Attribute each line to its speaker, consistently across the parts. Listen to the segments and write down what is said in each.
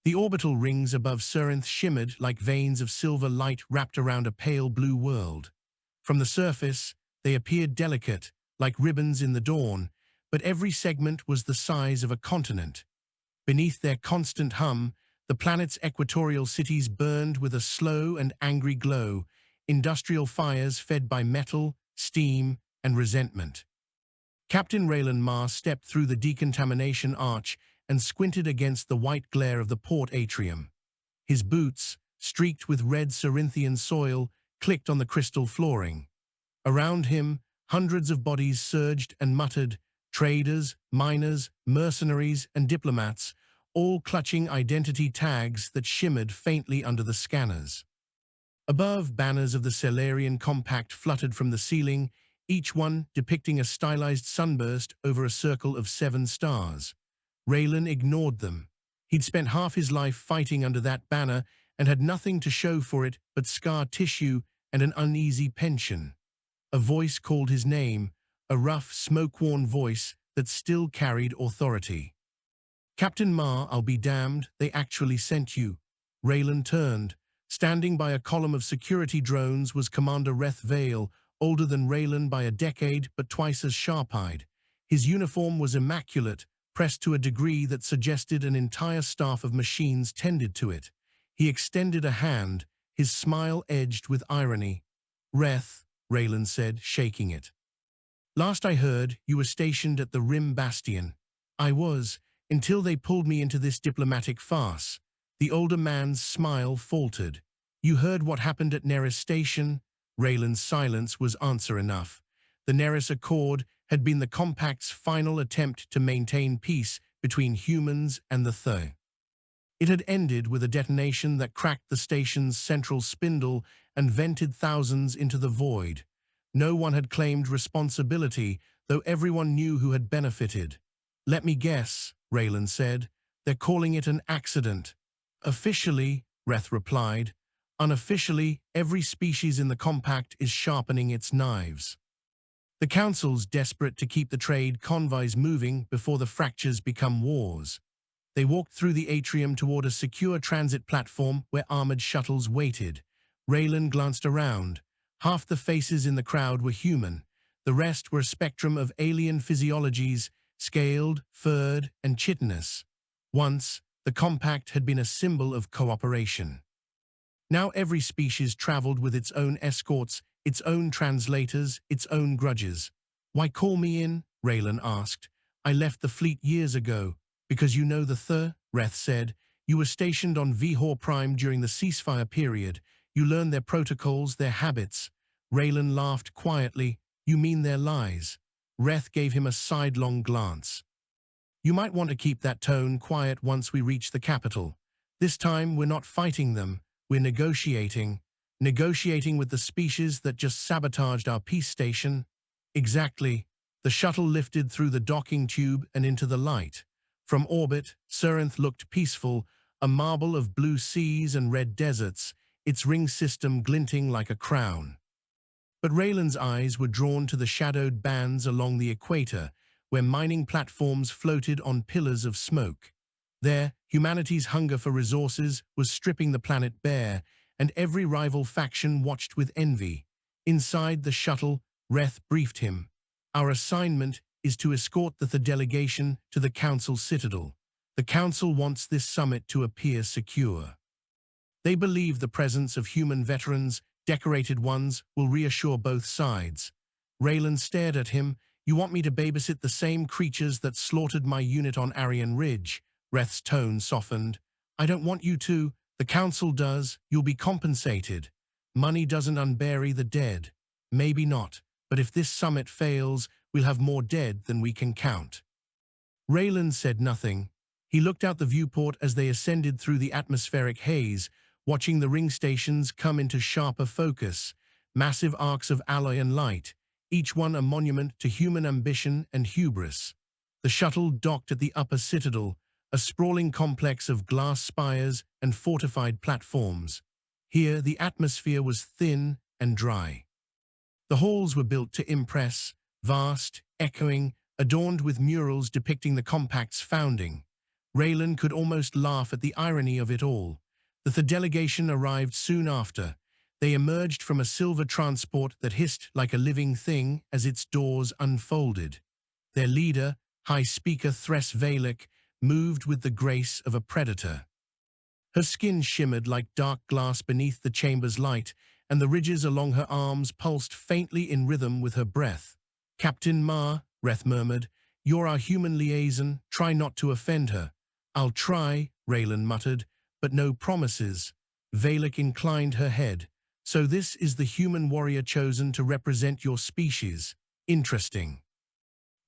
Speaker 1: The orbital rings above Surinth shimmered like veins of silver light wrapped around a pale blue world. From the surface, they appeared delicate, like ribbons in the dawn, but every segment was the size of a continent. Beneath their constant hum, the planet's equatorial cities burned with a slow and angry glow, industrial fires fed by metal, steam, and resentment. Captain Raylan Marr stepped through the decontamination arch and squinted against the white glare of the port atrium. His boots, streaked with red Cerinthian soil, clicked on the crystal flooring. Around him, hundreds of bodies surged and muttered, traders, miners, mercenaries, and diplomats, all clutching identity tags that shimmered faintly under the scanners. Above, banners of the Celarian Compact fluttered from the ceiling, each one depicting a stylized sunburst over a circle of 7 stars. Raylan ignored them. He'd spent half his life fighting under that banner and had nothing to show for it but scar tissue and an uneasy pension. A voice called his name, a rough, smoke-worn voice that still carried authority. "Captain Marr, I'll be damned, they actually sent you." Raylan turned. Standing by a column of security drones was Commander Reth Vale, older than Raylan by a decade but twice as sharp-eyed. His uniform was immaculate, pressed to a degree that suggested an entire staff of machines tended to it. He extended a hand, his smile edged with irony. "Reth," Raylan said, shaking it. "Last I heard, you were stationed at the Rim Bastion." "I was, until they pulled me into this diplomatic farce." The older man's smile faltered. "You heard what happened at Neris Station?" Raylan's silence was answer enough. The Neris Accord had been the Compact's final attempt to maintain peace between humans and the Tho. It had ended with a detonation that cracked the station's central spindle and vented thousands into the void. No one had claimed responsibility, though everyone knew who had benefited. "Let me guess," Raylan said. "They're calling it an accident." "Officially," Reth replied. "Unofficially, every species in the Compact is sharpening its knives." The Council's desperate to keep the trade convoys moving before the fractures become wars. They walked through the atrium toward a secure transit platform where armored shuttles waited. Raylan glanced around. Half the faces in the crowd were human. The rest were a spectrum of alien physiologies, scaled, furred, and chitinous. Once, the Compact had been a symbol of cooperation. Now every species traveled with its own escorts, its own translators, its own grudges. "Why call me in?" Raylan asked. "I left the fleet years ago." "Because you know the Tho," Reth said. "You were stationed on Vihor Prime during the ceasefire period. You learned their protocols, their habits." Raylan laughed quietly. "You mean their lies?" Reth gave him a sidelong glance. "You might want to keep that tone quiet once we reach the capital. This time we're not fighting them, we're negotiating. Negotiating with the species that just sabotaged our peace station." "Exactly." The shuttle lifted through the docking tube and into the light. From orbit, Surinth looked peaceful, a marble of blue seas and red deserts, its ring system glinting like a crown. But Raylan's eyes were drawn to the shadowed bands along the equator, where mining platforms floated on pillars of smoke. There, humanity's hunger for resources was stripping the planet bare, and every rival faction watched with envy. Inside the shuttle, Reth briefed him. "Our assignment is to escort the delegation to the Council Citadel. The Council wants this summit to appear secure. They believe the presence of human veterans, decorated ones, will reassure both sides." Raylan stared at him. "You want me to babysit the same creatures that slaughtered my unit on Aryan Ridge?" Reth's tone softened. "I don't want you to. The Council does. You'll be compensated. Money doesn't unbury the dead." "Maybe not, but if this summit fails, we'll have more dead than we can count." Raylan said nothing. He looked out the viewport as they ascended through the atmospheric haze, watching the ring stations come into sharper focus, massive arcs of alloy and light, each one a monument to human ambition and hubris. The shuttle docked at the upper citadel, a sprawling complex of glass spires and fortified platforms. Here, the atmosphere was thin and dry. The halls were built to impress, vast, echoing, adorned with murals depicting the Compact's founding. Raylan could almost laugh at the irony of it all. The delegation arrived soon after. They emerged from a silver transport that hissed like a living thing as its doors unfolded. Their leader, High Speaker Thress Valek, moved with the grace of a predator. Her skin shimmered like dark glass beneath the chamber's light, and the ridges along her arms pulsed faintly in rhythm with her breath. "Captain Ma," Reth murmured, "you're our human liaison. Try not to offend her." "I'll try," Raylan muttered, "but no promises." Valek inclined her head. "So this is the human warrior chosen to represent your species. Interesting."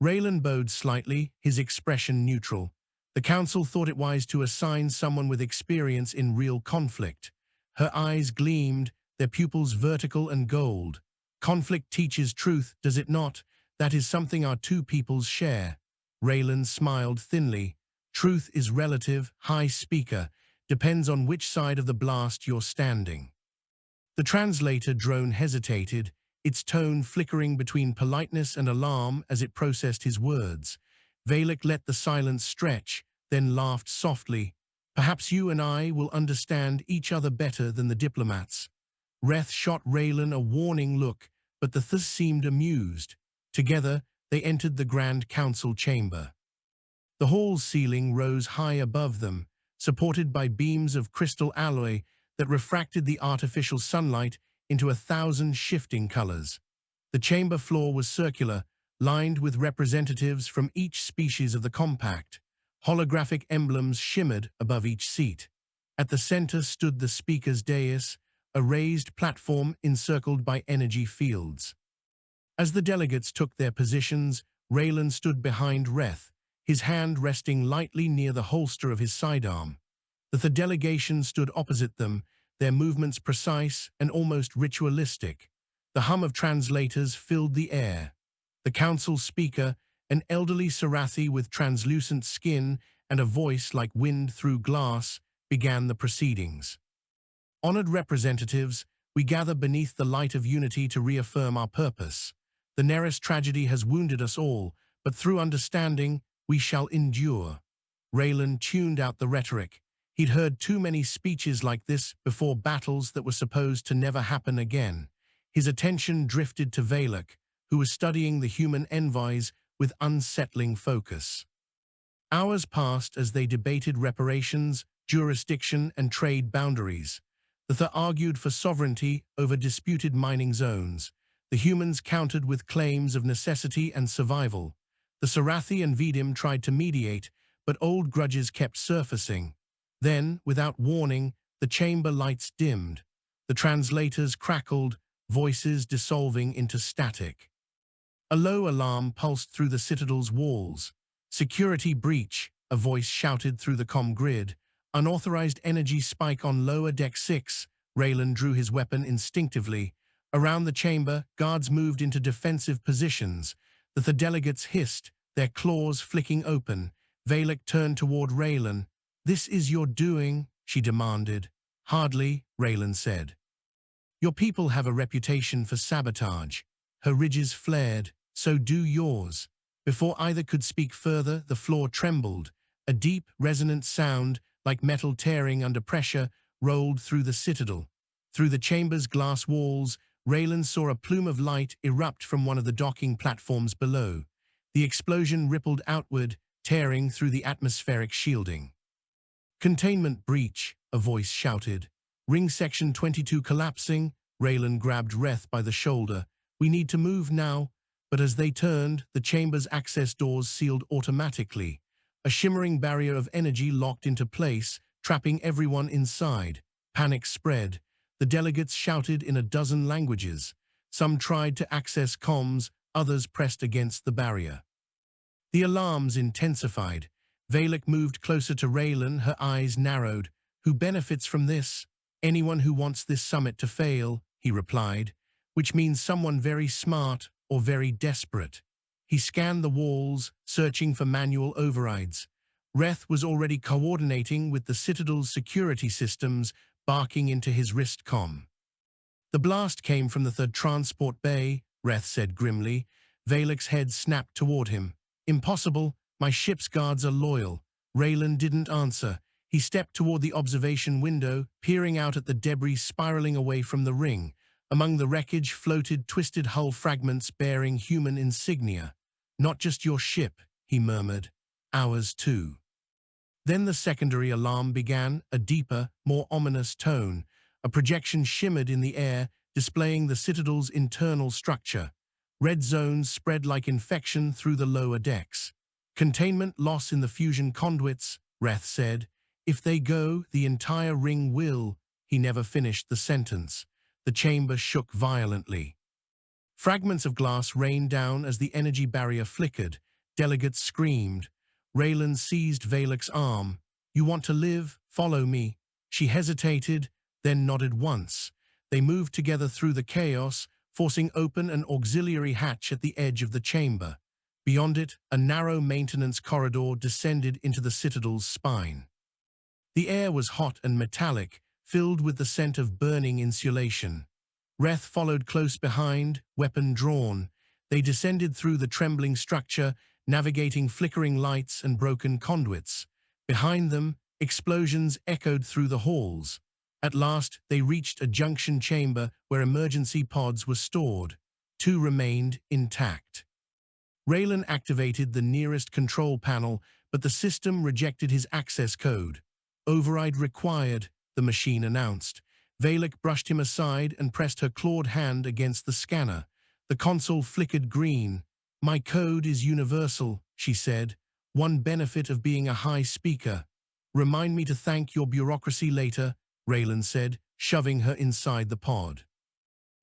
Speaker 1: Raylan bowed slightly, his expression neutral. The council thought it wise to assign someone with experience in real conflict. Her eyes gleamed, their pupils vertical and gold. "Conflict teaches truth, does it not? That is something our two peoples share." Raylan smiled thinly. "Truth is relative, High Speaker. Depends on which side of the blast you're standing." The translator drone hesitated, its tone flickering between politeness and alarm as it processed his words. Valek let the silence stretch, then laughed softly. "Perhaps you and I will understand each other better than the diplomats." Reth shot Raylan a warning look, but the Thus seemed amused. Together, they entered the Grand Council chamber. The hall's ceiling rose high above them, supported by beams of crystal alloy that refracted the artificial sunlight into 1,000 shifting colors. The chamber floor was circular, lined with representatives from each species of the compact. Holographic emblems shimmered above each seat. At the center stood the speaker's dais, a raised platform encircled by energy fields. As the delegates took their positions, Raylan stood behind Reth, his hand resting lightly near the holster of his sidearm. The delegation stood opposite them, their movements precise and almost ritualistic. The hum of translators filled the air. The council speaker, an elderly Sarathi with translucent skin and a voice like wind through glass, began the proceedings. "Honored representatives, we gather beneath the light of unity to reaffirm our purpose. The Neris tragedy has wounded us all, but through understanding, we shall endure." Raylan tuned out the rhetoric. He'd heard too many speeches like this before battles that were supposed to never happen again. His attention drifted to Valek, who was studying the human envoys with unsettling focus. Hours passed as they debated reparations, jurisdiction, and trade boundaries. The argued for sovereignty over disputed mining zones. The humans countered with claims of necessity and survival. The Sarathi and Vidim tried to mediate, but old grudges kept surfacing. Then, without warning, the chamber lights dimmed. The translators crackled, voices dissolving into static. A low alarm pulsed through the citadel's walls. "Security breach," a voice shouted through the comm grid. "Unauthorized energy spike on lower deck 6. Raylan drew his weapon instinctively. Around the chamber, guards moved into defensive positions. The delegates hissed, their claws flicking open. Valek turned toward Raylan. "This is your doing," she demanded. "Hardly," Raylan said. "Your people have a reputation for sabotage." Her ridges flared. "So do yours." Before either could speak further, the floor trembled. A deep, resonant sound, like metal tearing under pressure, rolled through the citadel. Through the chamber's glass walls, Raylan saw a plume of light erupt from one of the docking platforms below. The explosion rippled outward, tearing through the atmospheric shielding. "Containment breach," a voice shouted. "Ring section 22 collapsing." Raylan grabbed Reth by the shoulder. "We need to move now." But as they turned, the chamber's access doors sealed automatically. A shimmering barrier of energy locked into place, trapping everyone inside. Panic spread. The delegates shouted in a dozen languages. Some tried to access comms, others pressed against the barrier. The alarms intensified. Valek moved closer to Raylan, her eyes narrowed. "Who benefits from this?" "Anyone who wants this summit to fail," he replied, "which means someone very smart or very desperate." He scanned the walls, searching for manual overrides. Reth was already coordinating with the Citadel's security systems, barking into his wrist comm. "The blast came from the third transport bay," Reth said grimly. Valek's head snapped toward him. "Impossible. My ship's guards are loyal." Raylan didn't answer. He stepped toward the observation window, peering out at the debris spiraling away from the ring. Among the wreckage floated twisted hull fragments bearing human insignia. "Not just your ship," he murmured. "Ours too." Then the secondary alarm began, a deeper, more ominous tone. A projection shimmered in the air, displaying the Citadel's internal structure. Red zones spread like infection through the lower decks. "Containment loss in the fusion conduits," Reth said. "If they go, the entire ring will." He never finished the sentence. The chamber shook violently. Fragments of glass rained down as the energy barrier flickered. Delegates screamed. Raylan seized Valek's arm. "You want to live? Follow me." She hesitated, then nodded once. They moved together through the chaos, forcing open an auxiliary hatch at the edge of the chamber. Beyond it, a narrow maintenance corridor descended into the Citadel's spine. The air was hot and metallic, filled with the scent of burning insulation. Reth followed close behind, weapon drawn. They descended through the trembling structure, navigating flickering lights and broken conduits. Behind them, explosions echoed through the halls. At last, they reached a junction chamber where emergency pods were stored. 2 remained intact. Raylan activated the nearest control panel, but the system rejected his access code. "Override required," the machine announced. Valek brushed him aside and pressed her clawed hand against the scanner. The console flickered green. "My code is universal," she said. "One benefit of being a high speaker." "Remind me to thank your bureaucracy later," Raylan said, shoving her inside the pod.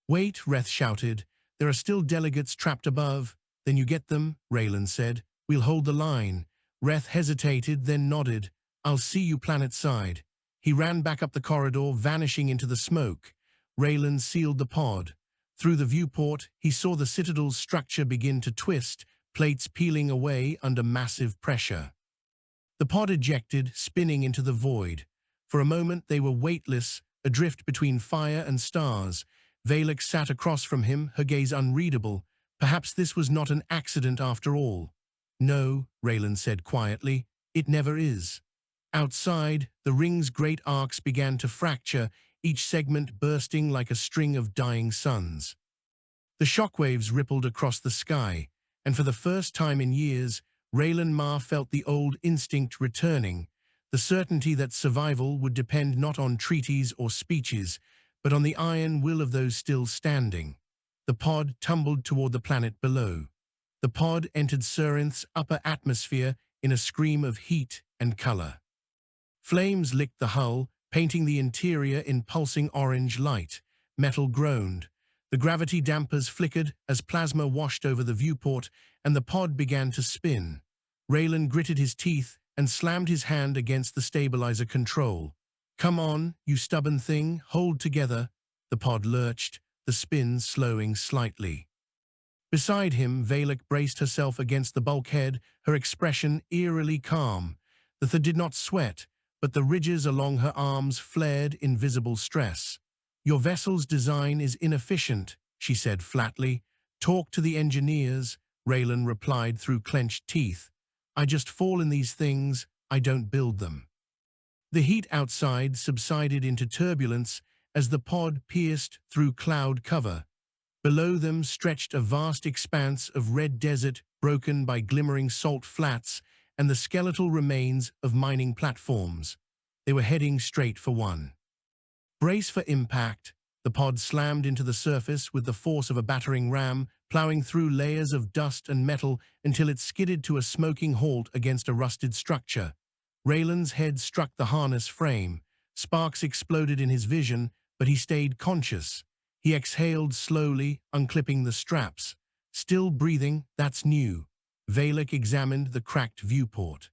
Speaker 1: "Wait," Reth shouted. "There are still delegates trapped above." "Then you get them," Raylan said. "We'll hold the line." Reth hesitated, then nodded. "I'll see you planetside." He ran back up the corridor, vanishing into the smoke. Raylan sealed the pod. Through the viewport, he saw the Citadel's structure begin to twist, plates peeling away under massive pressure. The pod ejected, spinning into the void. For a moment they were weightless, adrift between fire and stars. Valek sat across from him, her gaze unreadable. Perhaps this was not an accident after all. "No," Raylan said quietly, "it never is." Outside, the ring's great arcs began to fracture, each segment bursting like a string of dying suns. The shockwaves rippled across the sky, and for the first time in years, Raylan Ma felt the old instinct returning, the certainty that survival would depend not on treaties or speeches, but on the iron will of those still standing. The pod tumbled toward the planet below. The pod entered Surinth's upper atmosphere in a scream of heat and color. Flames licked the hull, painting the interior in pulsing orange light. Metal groaned. The gravity dampers flickered as plasma washed over the viewport, and the pod began to spin. Raylan gritted his teeth and slammed his hand against the stabilizer control. "Come on, you stubborn thing, hold together." The pod lurched, the spin slowing slightly. Beside him, Valek braced herself against the bulkhead, her expression eerily calm. The Thing did not sweat, but the ridges along her arms flared in visible stress. "Your vessel's design is inefficient," she said flatly. "Talk to the engineers," Raylan replied through clenched teeth. "I just fall in these things, I don't build them." The heat outside subsided into turbulence as the pod pierced through cloud cover. Below them stretched a vast expanse of red desert broken by glimmering salt flats and the skeletal remains of mining platforms. They were heading straight for one. "Brace for impact." The pod slammed into the surface with the force of a battering ram, plowing through layers of dust and metal until it skidded to a smoking halt against a rusted structure. Raylan's head struck the harness frame. Sparks exploded in his vision, but he stayed conscious. He exhaled slowly, unclipping the straps. "Still breathing, that's new." Valek examined the cracked viewport.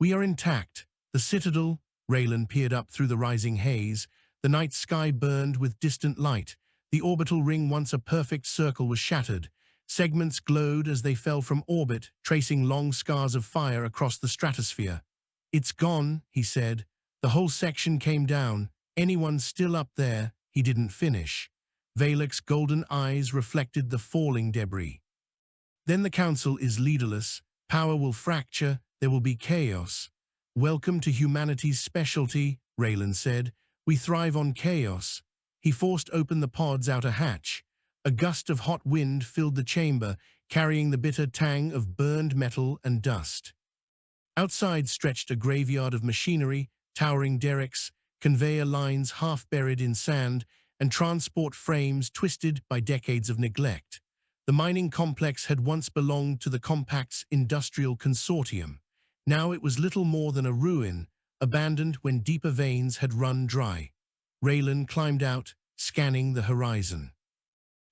Speaker 1: "We are intact. The Citadel." Raylan peered up through the rising haze. The night sky burned with distant light. The orbital ring, once a perfect circle, was shattered. Segments glowed as they fell from orbit, tracing long scars of fire across the stratosphere. "It's gone," he said. "The whole section came down. Anyone still up there?" He didn't finish. Valek's golden eyes reflected the falling debris. "Then the Council is leaderless. Power will fracture. There will be chaos." "Welcome to humanity's specialty," Raylan said. "We thrive on chaos." He forced open the pod's outer hatch. A gust of hot wind filled the chamber, carrying the bitter tang of burned metal and dust. Outside stretched a graveyard of machinery, towering derricks, conveyor lines half buried in sand, and transport frames twisted by decades of neglect. The mining complex had once belonged to the Compact's industrial consortium. Now it was little more than a ruin, abandoned when deeper veins had run dry. Raylan climbed out, scanning the horizon.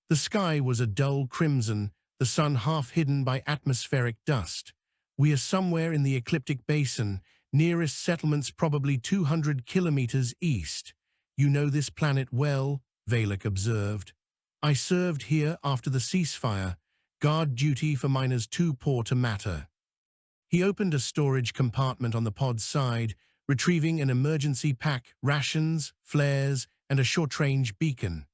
Speaker 1: The sky was a dull crimson, the sun half hidden by atmospheric dust. "We are somewhere in the ecliptic basin, nearest settlements probably 200 kilometers east. You know this planet well," Valek observed. "I served here after the ceasefire. Guard duty for miners too poor to matter." He opened a storage compartment on the pod's side, retrieving an emergency pack, rations, flares, and a short-range beacon.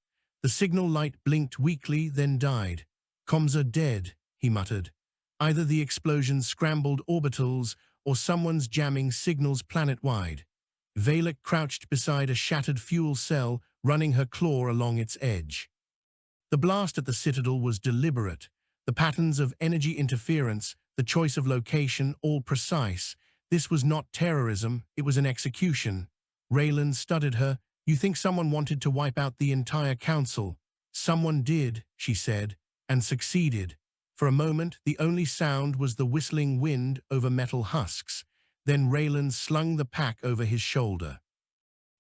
Speaker 1: The signal light blinked weakly, then died. "Comms are dead," he muttered. "Either the explosion scrambled orbitals or someone's jamming signals planet-wide." Valek crouched beside a shattered fuel cell, running her claw along its edge. The blast at the Citadel was deliberate. The patterns of energy interference, the choice of location, all precise. This was not terrorism, it was an execution. Raylan studied her. "You think someone wanted to wipe out the entire council?" "Someone did," she said, "and succeeded." For a moment, the only sound was the whistling wind over metal husks. Then Raylan slung the pack over his shoulder.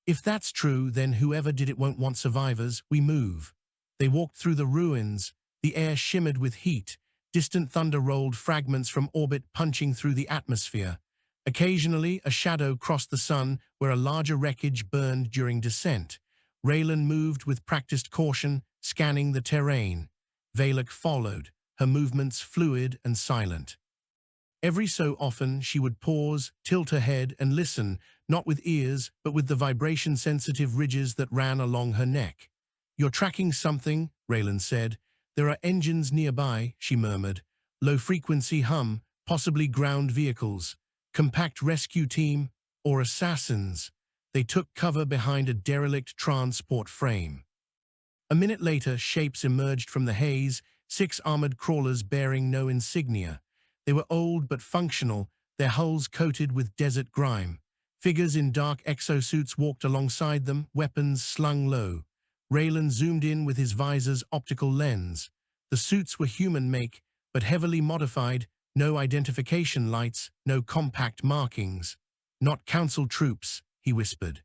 Speaker 1: "If that's true, then whoever did it won't want survivors. We move." They walked through the ruins. The air shimmered with heat. Distant thunder rolled, fragments from orbit punching through the atmosphere. Occasionally, a shadow crossed the sun where a larger wreckage burned during descent. Raylan moved with practiced caution, scanning the terrain. Valek followed, her movements fluid and silent. Every so often, she would pause, tilt her head, and listen, not with ears, but with the vibration-sensitive ridges that ran along her neck. "You're tracking something," Raylan said. "There are engines nearby," she murmured. "Low-frequency hum, possibly ground vehicles. Compact rescue team, or assassins." They took cover behind a derelict transport frame. A minute later, shapes emerged from the haze, 6 armored crawlers bearing no insignia. They were old but functional, their hulls coated with desert grime. Figures in dark exosuits walked alongside them, weapons slung low. Raylan zoomed in with his visor's optical lens. The suits were human make, but heavily modified, no identification lights, no compact markings. "Not council troops," he whispered.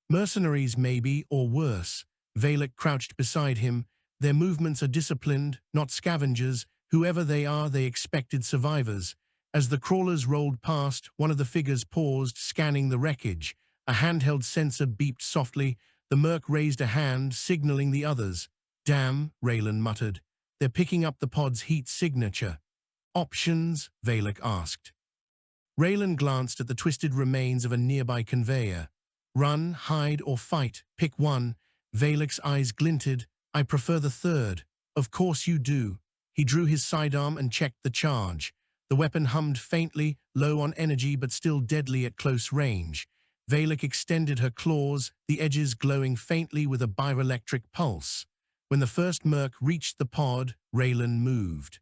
Speaker 1: "Mercenaries maybe, or worse." Valek crouched beside him. "Their movements are disciplined, not scavengers. Whoever they are, they expected survivors." As the crawlers rolled past, one of the figures paused, scanning the wreckage. A handheld sensor beeped softly. The merc raised a hand, signaling the others. "Damn," Raylan muttered. "They're picking up the pod's heat signature." "Options?" Valek asked. Raylan glanced at the twisted remains of a nearby conveyor. "Run, hide, or fight. Pick one." Valek's eyes glinted. "I prefer the third." "Of course you do." He drew his sidearm and checked the charge. The weapon hummed faintly, low on energy but still deadly at close range. Valek extended her claws, the edges glowing faintly with a bioelectric pulse. When the first merc reached the pod, Raylan moved.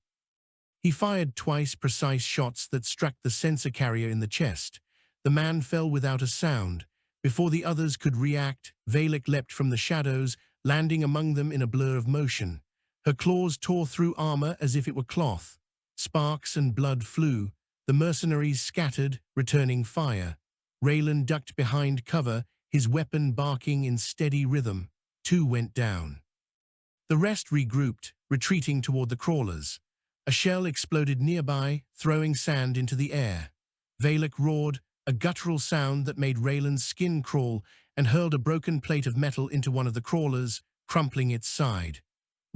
Speaker 1: He fired twice, precise shots that struck the sensor carrier in the chest. The man fell without a sound. Before the others could react, Valek leapt from the shadows, landing among them in a blur of motion. Her claws tore through armor as if it were cloth. Sparks and blood flew. The mercenaries scattered, returning fire. Raylan ducked behind cover, his weapon barking in steady rhythm. 2 went down. The rest regrouped, retreating toward the crawlers. A shell exploded nearby, throwing sand into the air. Valek roared, a guttural sound that made Raylan's skin crawl, and hurled a broken plate of metal into one of the crawlers, crumpling its side.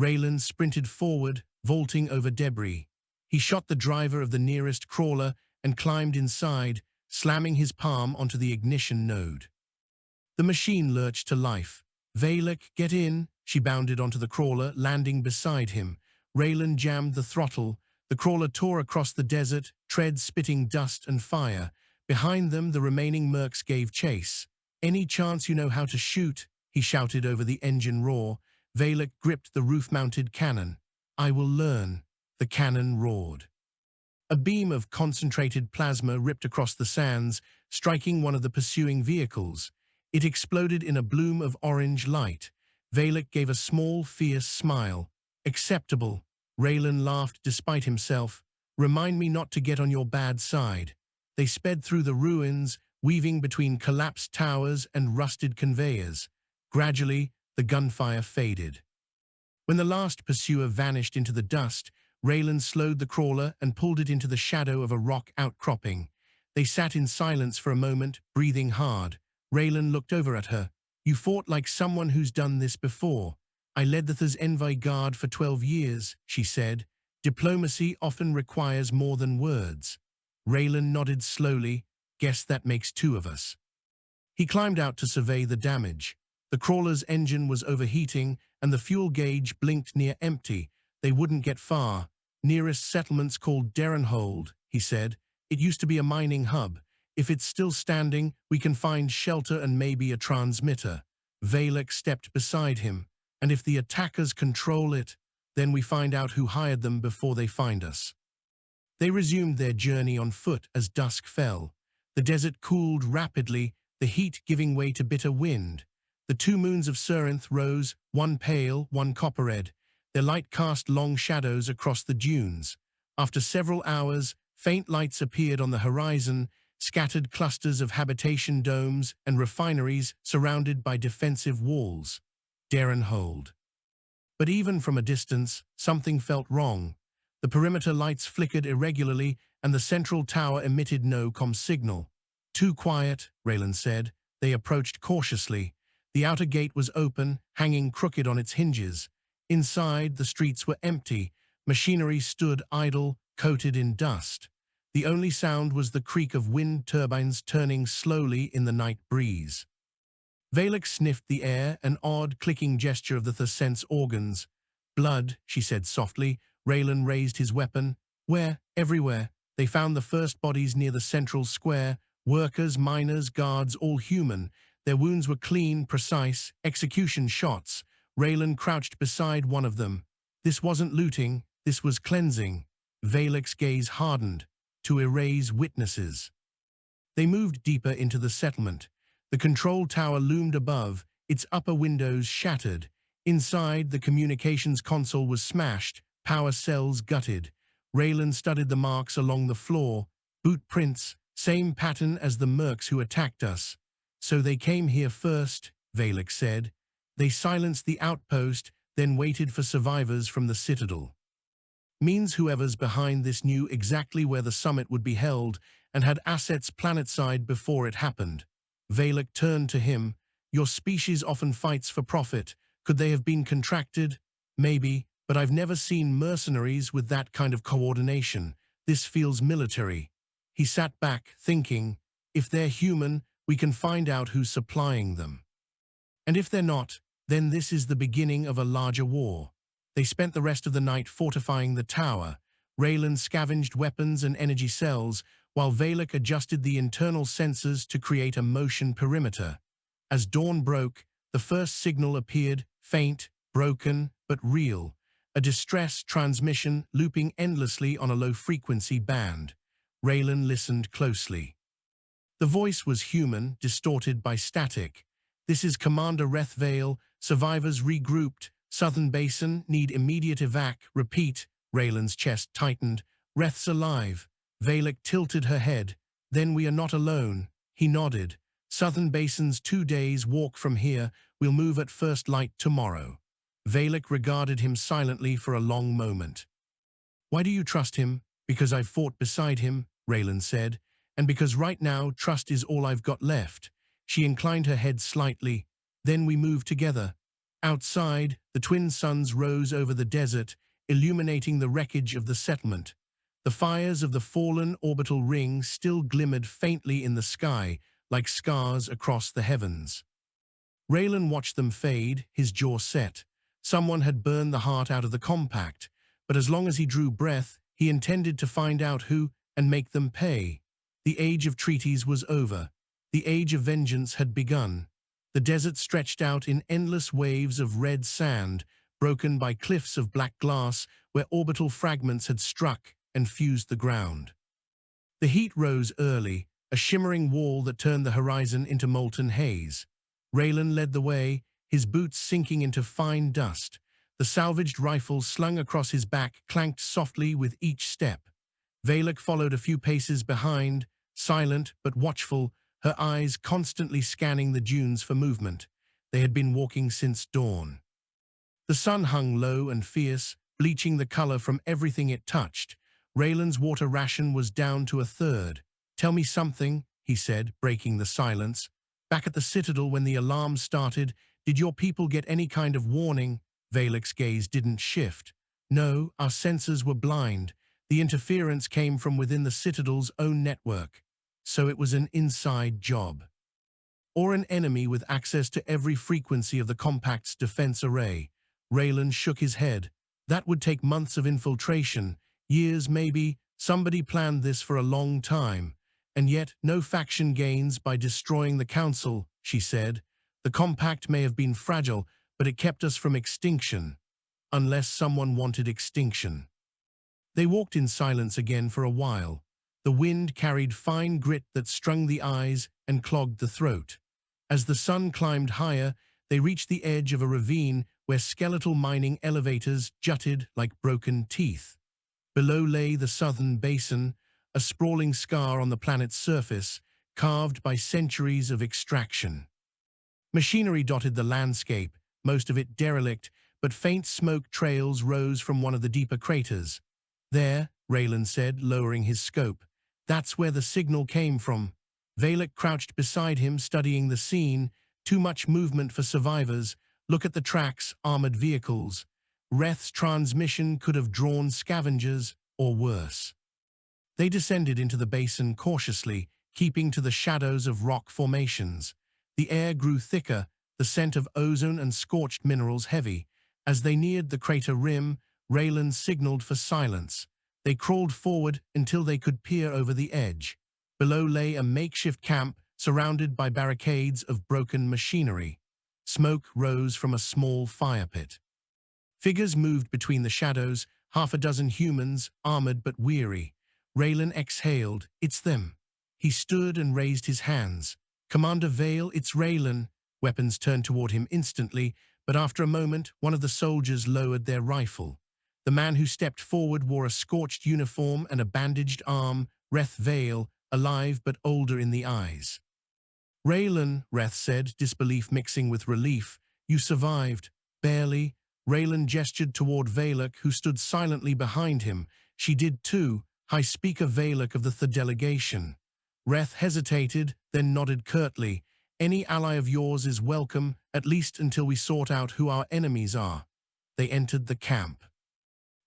Speaker 1: Raylan sprinted forward, vaulting over debris. He shot the driver of the nearest crawler and climbed inside, slamming his palm onto the ignition node. The machine lurched to life. "Valek, get in!" She bounded onto the crawler, landing beside him. Raylan jammed the throttle. The crawler tore across the desert, treads spitting dust and fire. Behind them, the remaining mercs gave chase. "Any chance you know how to shoot?" he shouted over the engine roar. Valek gripped the roof-mounted cannon. "I will learn." The cannon roared. A beam of concentrated plasma ripped across the sands, striking one of the pursuing vehicles. It exploded in a bloom of orange light. Valek gave a small, fierce smile. "Acceptable." Raylan laughed despite himself. "Remind me not to get on your bad side." They sped through the ruins, weaving between collapsed towers and rusted conveyors. Gradually, the gunfire faded. When the last pursuer vanished into the dust, Raylan slowed the crawler and pulled it into the shadow of a rock outcropping. They sat in silence for a moment, breathing hard. Raylan looked over at her. "You fought like someone who's done this before." "I led the HFY Guard for 12 years, she said. "Diplomacy often requires more than words." Raylan nodded slowly. "Guess that makes two of us." He climbed out to survey the damage. The crawler's engine was overheating, and the fuel gauge blinked near empty. They wouldn't get far. "Nearest settlement's called Derenhold," he said. "It used to be a mining hub. If it's still standing, we can find shelter and maybe a transmitter." Valek stepped beside him. "And if the attackers control it, then we find out who hired them before they find us." They resumed their journey on foot as dusk fell. The desert cooled rapidly, the heat giving way to bitter wind. The two moons of Surinth rose, one pale, one copper-red. Their light cast long shadows across the dunes. After several hours, faint lights appeared on the horizon, scattered clusters of habitation domes and refineries surrounded by defensive walls. Derenhold. But even from a distance, something felt wrong. The perimeter lights flickered irregularly, and the central tower emitted no comm signal. "Too quiet," Raylan said. They approached cautiously. The outer gate was open, hanging crooked on its hinges. Inside, the streets were empty. Machinery stood idle, coated in dust. The only sound was the creak of wind turbines turning slowly in the night breeze. Valek sniffed the air, an odd, clicking gesture of the sense organs. "Blood," she said softly. Raylan raised his weapon. "Where?" "Everywhere. They found the first bodies near the central square. Workers, miners, guards, all human. Their wounds were clean, precise, execution shots." Raylan crouched beside one of them. "This wasn't looting, this was cleansing." Valek's gaze hardened. "To erase witnesses." They moved deeper into the settlement. The control tower loomed above, its upper windows shattered. Inside, the communications console was smashed, power cells gutted. Raylan studied the marks along the floor. Boot prints, same pattern as the mercs who attacked us. "So they came here first," Valek said. "They silenced the outpost, then waited for survivors from the Citadel." Means whoever's behind this knew exactly where the summit would be held and had assets planetside before it happened. Valek turned to him. "Your species often fights for profit. Could they have been contracted?" "Maybe, but I've never seen mercenaries with that kind of coordination. This feels military." He sat back, thinking, if they're human, we can find out who's supplying them. And if they're not, then this is the beginning of a larger war. They spent the rest of the night fortifying the tower. Raylan scavenged weapons and energy cells, while Valek adjusted the internal sensors to create a motion perimeter. As dawn broke, the first signal appeared, faint, broken, but real. A distress transmission looping endlessly on a low-frequency band. Raylan listened closely. The voice was human, distorted by static. "This is Commander Rethvale. Survivors regrouped. Southern Basin, need immediate evac. Repeat." Raylan's chest tightened. "Reth's alive." Valek tilted her head. "Then we are not alone." He nodded. "Southern Basin's 2 days' walk from here. We'll move at first light tomorrow." Valek regarded him silently for a long moment. "Why do you trust him?" "Because I've fought beside him," Raylan said. "And because right now, trust is all I've got left." She inclined her head slightly. "Then we moved together." Outside, the twin suns rose over the desert, illuminating the wreckage of the settlement. The fires of the fallen orbital ring still glimmered faintly in the sky, like scars across the heavens. Raylan watched them fade, his jaw set. Someone had burned the heart out of the compact, but as long as he drew breath, he intended to find out who and make them pay. The age of treaties was over. The age of vengeance had begun. The desert stretched out in endless waves of red sand, broken by cliffs of black glass where orbital fragments had struck and fused the ground. The heat rose early, a shimmering wall that turned the horizon into molten haze. Raylan led the way, his boots sinking into fine dust. The salvaged rifle slung across his back clanked softly with each step. Valak followed a few paces behind, silent but watchful, her eyes constantly scanning the dunes for movement. They had been walking since dawn. The sun hung low and fierce, bleaching the color from everything it touched. Raylan's water ration was down to a third. "Tell me something," he said, breaking the silence. "Back at the Citadel when the alarm started, did your people get any kind of warning?" Valak's gaze didn't shift. "No, our sensors were blind. The interference came from within the Citadel's own network. So it was an inside job. Or an enemy with access to every frequency of the Compact's defense array." Raylan shook his head. "That would take months of infiltration, years maybe. Somebody planned this for a long time. And yet, no faction gains by destroying the Council," she said. "The Compact may have been fragile, but it kept us from extinction. Unless someone wanted extinction." They walked in silence again for a while. The wind carried fine grit that strung the eyes and clogged the throat. As the sun climbed higher, they reached the edge of a ravine where skeletal mining elevators jutted like broken teeth. Below lay the southern basin, a sprawling scar on the planet's surface, carved by centuries of extraction. Machinery dotted the landscape, most of it derelict, but faint smoke trails rose from one of the deeper craters. "There," Raylan said, lowering his scope. "That's where the signal came from." Valak crouched beside him, studying the scene. "Too much movement for survivors. Look at the tracks, armored vehicles. Reth's transmission could have drawn scavengers, or worse." They descended into the basin cautiously, keeping to the shadows of rock formations. The air grew thicker, the scent of ozone and scorched minerals heavy. As they neared the crater rim, Raylan signaled for silence. They crawled forward until they could peer over the edge. Below lay a makeshift camp surrounded by barricades of broken machinery. Smoke rose from a small fire pit. Figures moved between the shadows, half a dozen humans, armored but weary. Raylan exhaled. "It's them." He stood and raised his hands. "Commander Vale, it's Raylan." Weapons turned toward him instantly, but after a moment, one of the soldiers lowered their rifle. The man who stepped forward wore a scorched uniform and a bandaged arm, Reth Vale, alive but older in the eyes. "Raylan," Reth said, disbelief mixing with relief. "You survived." "Barely." Raylan gestured toward Valak, who stood silently behind him. "She did too, High Speaker Valak of the Third Delegation." Reth hesitated, then nodded curtly. "Any ally of yours is welcome, at least until we sort out who our enemies are." They entered the camp.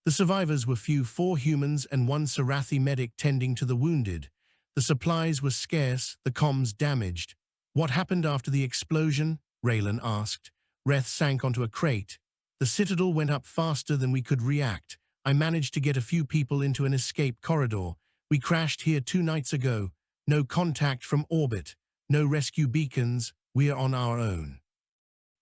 Speaker 1: The survivors were few, 4 humans and 1 Sarathi medic tending to the wounded. The supplies were scarce, the comms damaged. "What happened after the explosion?" Raylan asked. Reth sank onto a crate. "The Citadel went up faster than we could react. I managed to get a few people into an escape corridor. We crashed here 2 nights ago. No contact from orbit. No rescue beacons. We're on our own."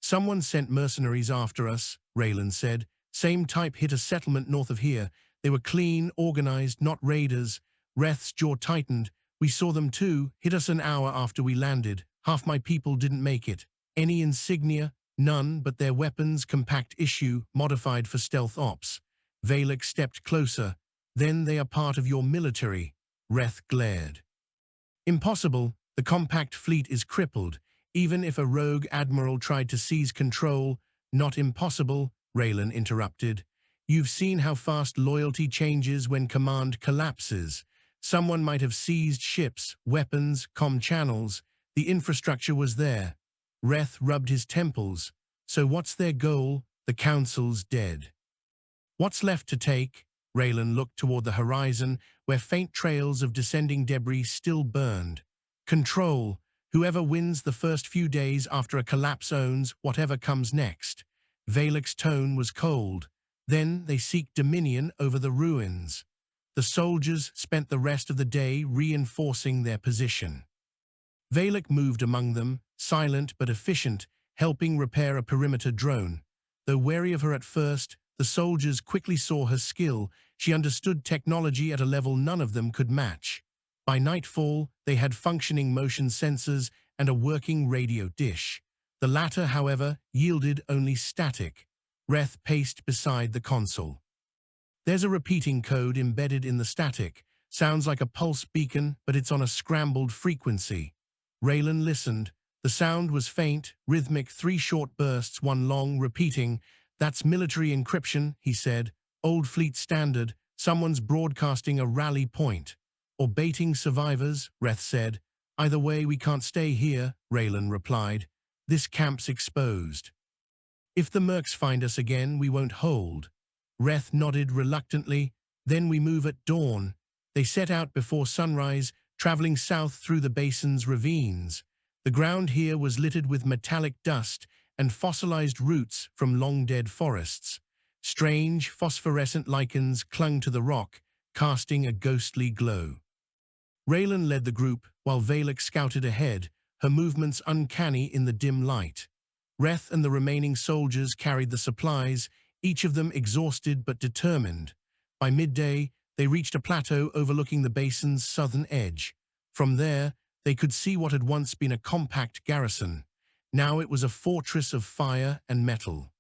Speaker 1: "Someone sent mercenaries after us," Raylan said. "Same type hit a settlement north of here. They were clean, organized, not raiders." Reth's jaw tightened. "We saw them too. Hit us an hour after we landed. Half my people didn't make it. Any insignia?" "None, but their weapons, compact issue, modified for stealth ops." Valak stepped closer. "Then they are part of your military." Reth glared. "Impossible. The compact fleet is crippled. Even if a rogue admiral tried to seize control." "Not impossible," Raylan interrupted. "You've seen how fast loyalty changes when command collapses. Someone might have seized ships, weapons, comm channels. The infrastructure was there." Reth rubbed his temples. "So what's their goal?" "The Council's dead." "What's left to take?" Raylan looked toward the horizon, where faint trails of descending debris still burned. "Control. Whoever wins the first few days after a collapse owns whatever comes next." Valak's tone was cold. "Then they seek dominion over the ruins." The soldiers spent the rest of the day reinforcing their position. Valak moved among them, silent but efficient, helping repair a perimeter drone. Though wary of her at first, the soldiers quickly saw her skill. She understood technology at a level none of them could match. By nightfall, they had functioning motion sensors and a working radio dish. The latter, however, yielded only static. Reth paced beside the console. There's a repeating code embedded in the static. Sounds like a pulse beacon, but it's on a scrambled frequency. Raylan listened. The sound was faint, rhythmic, 3 short bursts, one long, repeating. That's military encryption, he said. Old fleet standard. Someone's broadcasting a rally point. Or baiting survivors, Reth said. Either way, we can't stay here, Raylan replied. This camp's exposed. If the mercs find us again, we won't hold. Reth nodded reluctantly. Then we move at dawn. They set out before sunrise, traveling south through the basin's ravines. The ground here was littered with metallic dust and fossilized roots from long-dead forests. Strange, phosphorescent lichens clung to the rock, casting a ghostly glow. Raylan led the group, while Valak scouted ahead, her movements uncanny in the dim light. Reth and the remaining soldiers carried the supplies, each of them exhausted but determined. By midday, they reached a plateau overlooking the basin's southern edge. From there, they could see what had once been a compact garrison. Now it was a fortress of fire and metal.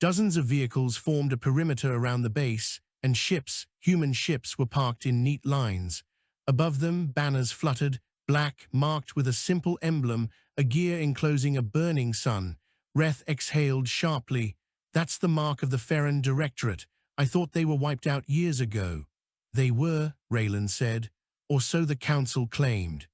Speaker 1: Dozens of vehicles formed a perimeter around the base, and ships, human ships, were parked in neat lines. Above them, banners fluttered, black, marked with a simple emblem, a gear enclosing a burning sun. Reth exhaled sharply. That's the mark of the Ferran Directorate. I thought they were wiped out years ago. They were, Raylan said, or so the council claimed.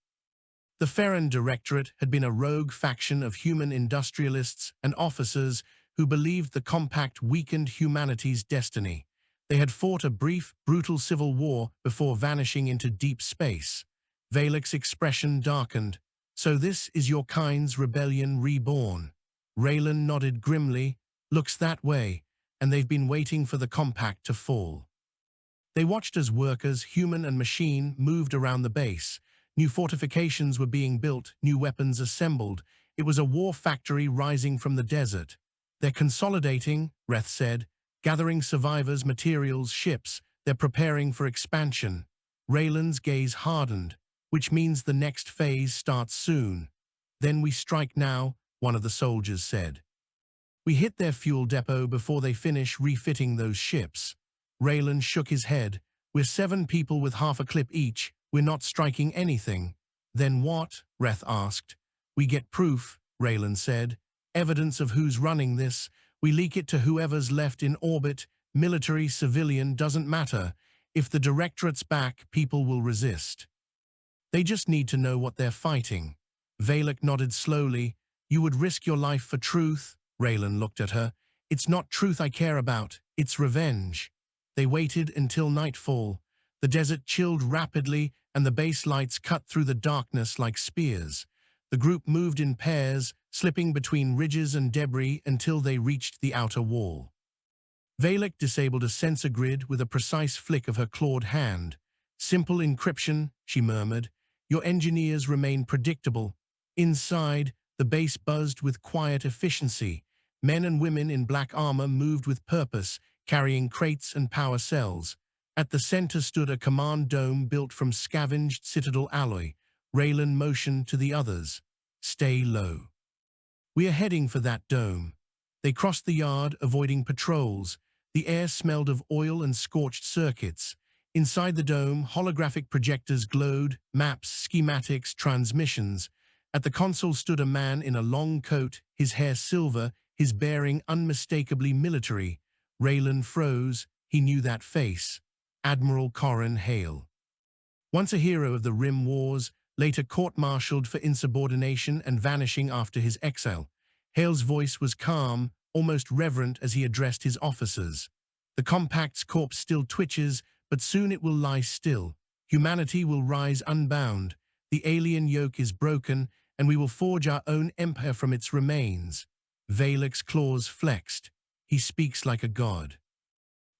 Speaker 1: The Ferran Directorate had been a rogue faction of human industrialists and officers who believed the compact weakened humanity's destiny. They had fought a brief, brutal civil war before vanishing into deep space. Valak's expression darkened. So this is your kind's rebellion reborn. Raylan nodded grimly. Looks that way, and they've been waiting for the compact to fall. They watched as workers, human and machine, moved around the base. New fortifications were being built, new weapons assembled. It was a war factory rising from the desert. They're consolidating, Reth said, gathering survivors, materials, ships. They're preparing for expansion. Raylan's gaze hardened, which means the next phase starts soon. Then we strike now, one of the soldiers said. We hit their fuel depot before they finish refitting those ships. Raylan shook his head. We're 7 people with half a clip each. We're not striking anything. Then what? Reth asked. We get proof, Raylan said. Evidence of who's running this. We leak it to whoever's left in orbit. Military, civilian, doesn't matter. If the Directorate's back, people will resist. They just need to know what they're fighting. Valak nodded slowly. You would risk your life for truth? Raylan looked at her. It's not truth I care about. It's revenge. They waited until nightfall. The desert chilled rapidly, and the base lights cut through the darkness like spears. The group moved in pairs, slipping between ridges and debris until they reached the outer wall. Valak disabled a sensor grid with a precise flick of her clawed hand. Simple encryption, she murmured. Your engineers remain predictable. Inside, the base buzzed with quiet efficiency. Men and women in black armor moved with purpose, carrying crates and power cells. At the center stood a command dome built from scavenged citadel alloy. Raylan motioned to the others. Stay low. We are heading for that dome. They crossed the yard, avoiding patrols. The air smelled of oil and scorched circuits. Inside the dome, holographic projectors glowed, maps, schematics, transmissions. At the console stood a man in a long coat, his hair silver, his bearing unmistakably military. Raylan froze. He knew that face. Admiral Corrin Hale. Once a hero of the Rim Wars, later court-martialed for insubordination and vanishing after his exile. Hale's voice was calm, almost reverent as he addressed his officers. The Compact's corpse still twitches, but soon it will lie still. Humanity will rise unbound. The alien yoke is broken, and we will forge our own empire from its remains. Valak's claws flexed. He speaks like a god.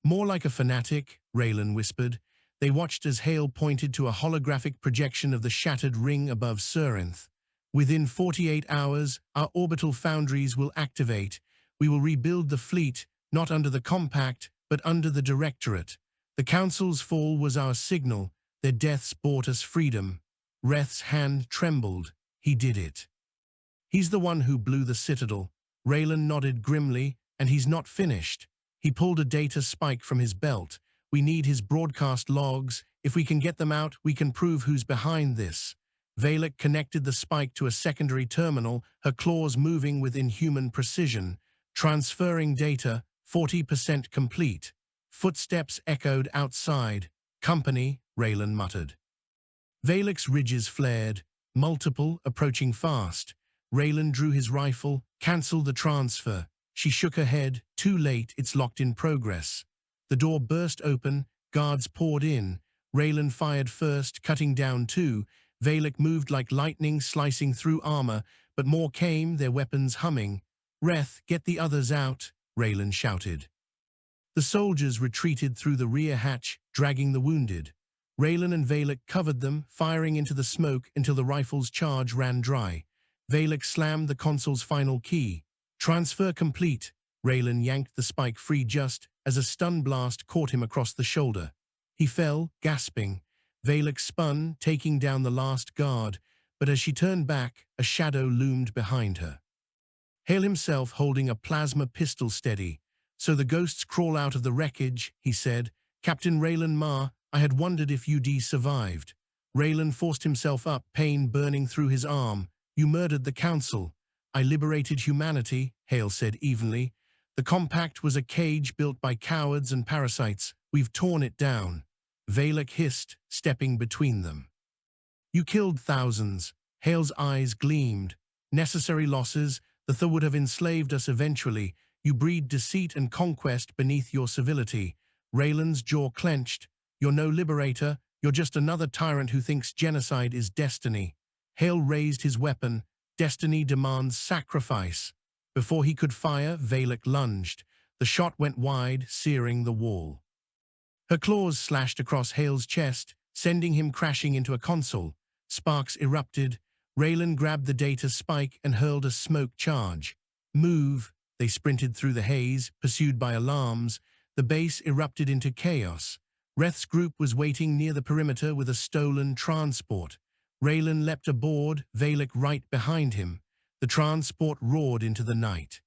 Speaker 1: More like a fanatic, Raylan whispered. They watched as Hale pointed to a holographic projection of the shattered ring above Surinth. Within 48 hours, our orbital foundries will activate. We will rebuild the fleet, not under the Compact, but under the Directorate. The Council's fall was our signal. Their deaths bought us freedom. Reth's hand trembled. He did it. He's the one who blew the Citadel. Raylan nodded grimly, and he's not finished. He pulled a data spike from his belt. We need his broadcast logs. If we can get them out, we can prove who's behind this. Valek connected the spike to a secondary terminal, her claws moving with inhuman precision. Transferring data, 40% complete. Footsteps echoed outside. Company, Raylan muttered. Valek's ridges flared, multiple, approaching fast. Raylan drew his rifle. Cancel the transfer. She shook her head. Too late, it's locked in progress. The door burst open. Guards poured in. Raylan fired first, cutting down two. Valek moved like lightning, slicing through armor, but more came, their weapons humming. Reth, get the others out, Raylan shouted. The soldiers retreated through the rear hatch, dragging the wounded. Raylan and Valek covered them, firing into the smoke until the rifle's charge ran dry. Valek slammed the console's final key. Transfer complete. Raylan yanked the spike free just as a stun blast caught him across the shoulder. He fell, gasping. Valek spun, taking down the last guard, but as she turned back, a shadow loomed behind her. Hale himself holding a plasma pistol steady. So the ghosts crawl out of the wreckage, he said. Captain Raylan Ma, I had wondered if you'd survived. Raylan forced himself up, pain burning through his arm. You murdered the Council. I liberated humanity, Hale said evenly. The Compact was a cage built by cowards and parasites. We've torn it down. Valek hissed, stepping between them. You killed thousands. Hale's eyes gleamed. Necessary losses, the Thaw would have enslaved us eventually. You breed deceit and conquest beneath your civility. Raylan's jaw clenched. You're no liberator. You're just another tyrant who thinks genocide is destiny. Hale raised his weapon. Destiny demands sacrifice. Before he could fire, Valek lunged. The shot went wide, searing the wall. Her claws slashed across Hale's chest, sending him crashing into a console. Sparks erupted. Raylan grabbed the data spike and hurled a smoke charge. Move! They sprinted through the haze, pursued by alarms. The base erupted into chaos. Reth's group was waiting near the perimeter with a stolen transport. Raylan leapt aboard, Valek right behind him. The transport roared into the night.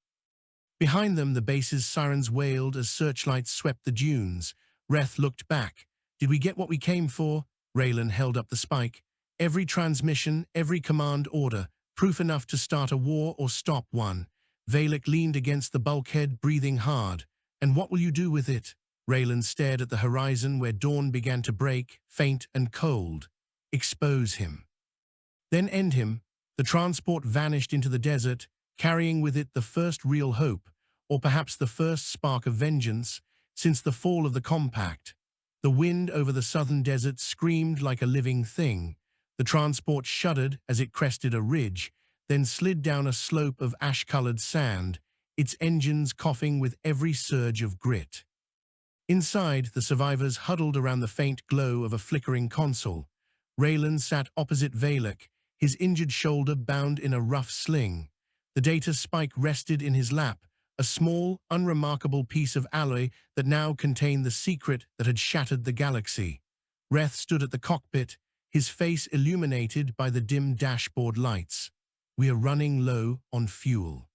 Speaker 1: Behind them, the base's sirens wailed as searchlights swept the dunes. Reth looked back. Did we get what we came for? Raylan held up the spike. Every transmission, every command order, proof enough to start a war or stop one. Valek leaned against the bulkhead, breathing hard. And what will you do with it? Raylan stared at the horizon where dawn began to break, faint and cold. Expose him. Then end him. The transport vanished into the desert, carrying with it the first real hope, or perhaps the first spark of vengeance, since the fall of the Compact. The wind over the southern desert screamed like a living thing. The transport shuddered as it crested a ridge, then slid down a slope of ash-colored sand, its engines coughing with every surge of grit. Inside, the survivors huddled around the faint glow of a flickering console. Raylan sat opposite Valek, his injured shoulder bound in a rough sling. The data spike rested in his lap, a small, unremarkable piece of alloy that now contained the secret that had shattered the galaxy. Reth stood at the cockpit, his face illuminated by the dim dashboard lights. We are running low on fuel.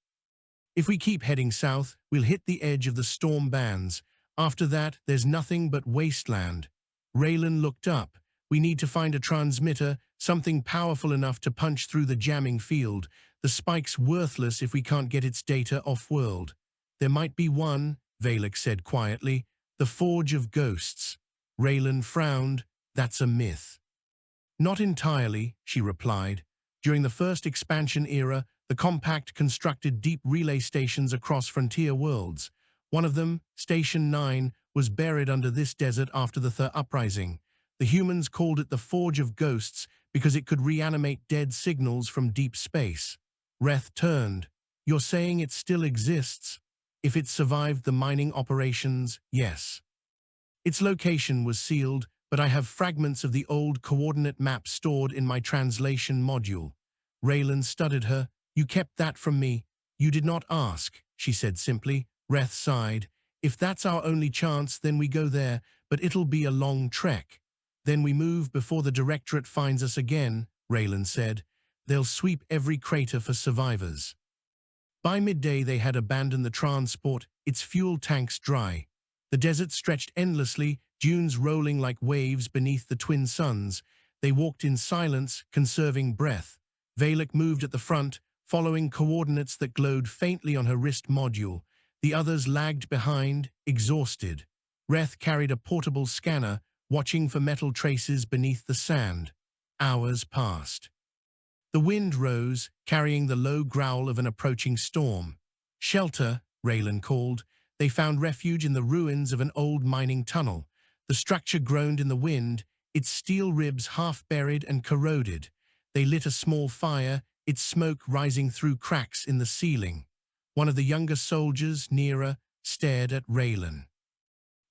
Speaker 1: If we keep heading south, we'll hit the edge of the storm bands. After that, there's nothing but wasteland. Raylan looked up. We need to find a transmitter, something powerful enough to punch through the jamming field. The spike's worthless if we can't get its data off-world. There might be one, Valek said quietly. The Forge of Ghosts. Raylan frowned. That's a myth. Not entirely, she replied. During the first expansion era, the Compact constructed deep relay stations across frontier worlds. One of them, Station 9, was buried under this desert after the Third Uprising. The humans called it the Forge of Ghosts because it could reanimate dead signals from deep space. Reth turned. You're saying it still exists? If it survived the mining operations, yes. Its location was sealed, but I have fragments of the old coordinate map stored in my translation module. Raylan studied her. You kept that from me. You did not ask, she said simply. Reth sighed. If that's our only chance, then we go there, but it'll be a long trek. Then we move before the Directorate finds us again, Raylan said. They'll sweep every crater for survivors. By midday they had abandoned the transport, its fuel tanks dry. The desert stretched endlessly, dunes rolling like waves beneath the twin suns. They walked in silence, conserving breath. Valek moved at the front, following coordinates that glowed faintly on her wrist module. The others lagged behind, exhausted. Reth carried a portable scanner, watching for metal traces beneath the sand. Hours passed. The wind rose, carrying the low growl of an approaching storm. Shelter, Raylan called. They found refuge in the ruins of an old mining tunnel. The structure groaned in the wind, its steel ribs half buried and corroded. They lit a small fire, its smoke rising through cracks in the ceiling. One of the younger soldiers, nearer, stared at Raylan.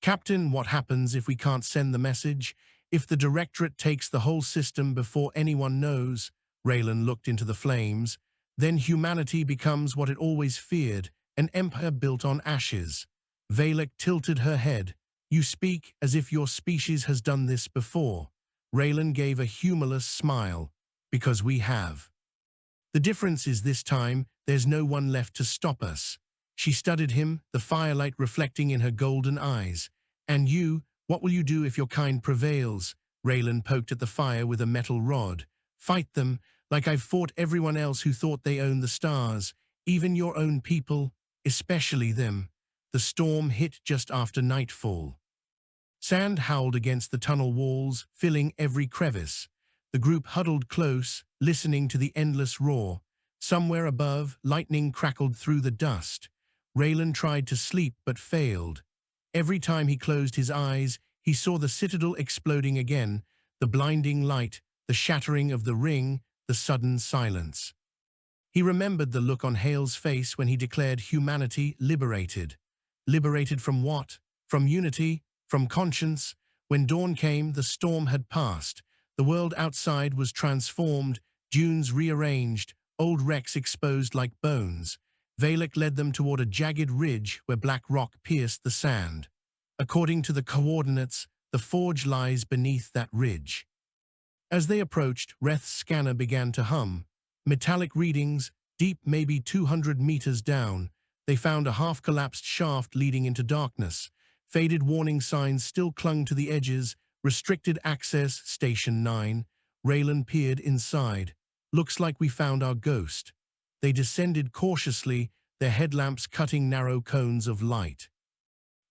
Speaker 1: Captain, what happens if we can't send the message? If the Directorate takes the whole system before anyone knows? Raylan looked into the flames. Then humanity becomes what it always feared, an empire built on ashes. Valek tilted her head. You speak as if your species has done this before. Raylan gave a humorless smile. Because we have. The difference is this time, there's no one left to stop us. She studied him, the firelight reflecting in her golden eyes. And you, what will you do if your kind prevails? Raylan poked at the fire with a metal rod. Fight them, like I've fought everyone else who thought they owned the stars, even your own people, especially them. The storm hit just after nightfall. Sand howled against the tunnel walls, filling every crevice. The group huddled close, listening to the endless roar. Somewhere above, lightning crackled through the dust. Raylan tried to sleep but failed. Every time he closed his eyes, he saw the citadel exploding again, the blinding light, the shattering of the ring, the sudden silence. He remembered the look on Hale's face when he declared humanity liberated. Liberated from what? From unity? From conscience? When dawn came, the storm had passed. The world outside was transformed, dunes rearranged, old wrecks exposed like bones. Valek led them toward a jagged ridge where black rock pierced the sand. According to the coordinates, the forge lies beneath that ridge. As they approached, Reth's scanner began to hum. Metallic readings, deep maybe 200 meters down. They found a half-collapsed shaft leading into darkness. Faded warning signs still clung to the edges. Restricted access, Station 9. Raylan peered inside. Looks like we found our ghost. They descended cautiously, their headlamps cutting narrow cones of light.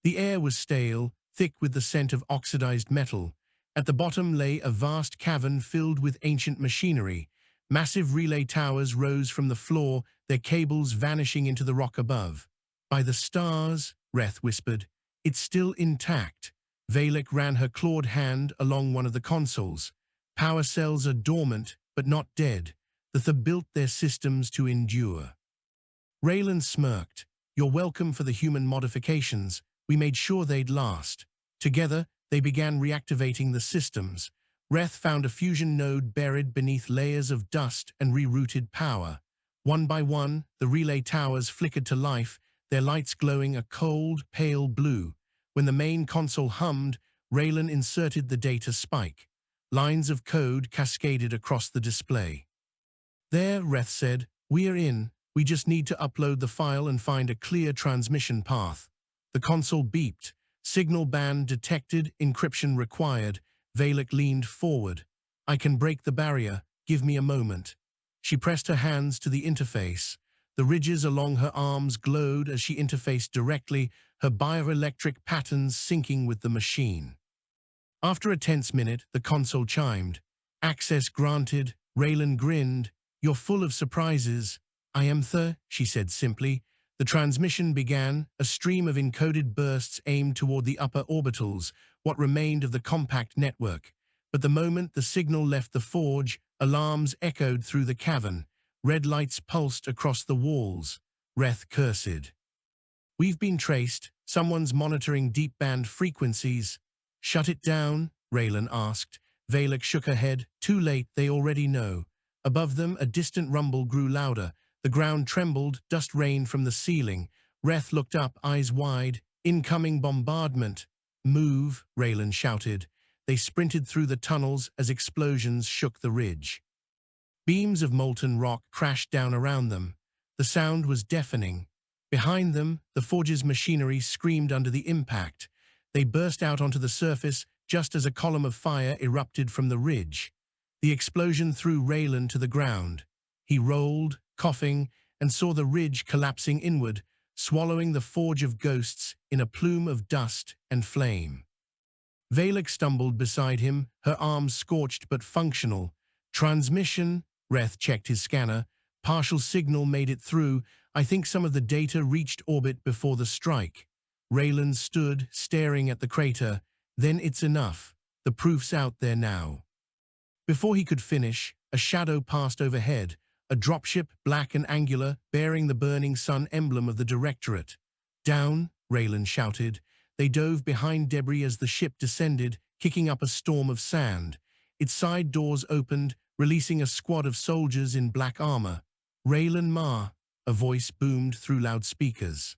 Speaker 1: The air was stale, thick with the scent of oxidized metal. At the bottom lay a vast cavern filled with ancient machinery. Massive relay towers rose from the floor, their cables vanishing into the rock above. By the stars, Reth whispered, it's still intact. Valek ran her clawed hand along one of the consoles. Power cells are dormant, but not dead. The built their systems to endure. Raylan smirked. You're welcome for the human modifications. We made sure they'd last. Together, they began reactivating the systems. Reth found a fusion node buried beneath layers of dust and rerouted power. One by one, the relay towers flickered to life, their lights glowing a cold, pale blue. When the main console hummed, Raylan inserted the data spike. Lines of code cascaded across the display. There, Reth said, we're in. We just need to upload the file and find a clear transmission path. The console beeped. Signal band detected, encryption required. Valek leaned forward. I can break the barrier. Give me a moment. She pressed her hands to the interface. The ridges along her arms glowed as she interfaced directly, her bioelectric patterns syncing with the machine. After a tense minute, the console chimed. Access granted. Raylan grinned. You're full of surprises. I am she said simply. The transmission began, a stream of encoded bursts aimed toward the upper orbitals, what remained of the compact network. But the moment the signal left the forge, alarms echoed through the cavern. Red lights pulsed across the walls. Reth cursed. We've been traced. Someone's monitoring deep band frequencies. Shut it down, Raylan asked. Valak shook her head. Too late, they already know. Above them, a distant rumble grew louder. The ground trembled, dust rained from the ceiling. Reth looked up, eyes wide. Incoming bombardment. Move, Raylan shouted. They sprinted through the tunnels as explosions shook the ridge. Beams of molten rock crashed down around them. The sound was deafening. Behind them, the forge's machinery screamed under the impact. They burst out onto the surface just as a column of fire erupted from the ridge. The explosion threw Raylan to the ground. He rolled, coughing, and saw the ridge collapsing inward, swallowing the forge of ghosts in a plume of dust and flame. Valak stumbled beside him, her arms scorched but functional. Transmission, Reth checked his scanner. Partial signal made it through. I think some of the data reached orbit before the strike. Raylan stood, staring at the crater. Then it's enough. The proof's out there now. Before he could finish, a shadow passed overhead, a dropship, black and angular, bearing the burning sun emblem of the Directorate. Down, Raylan shouted. They dove behind debris as the ship descended, kicking up a storm of sand. Its side doors opened, releasing a squad of soldiers in black armor. Raylan Ma, a voice boomed through loudspeakers.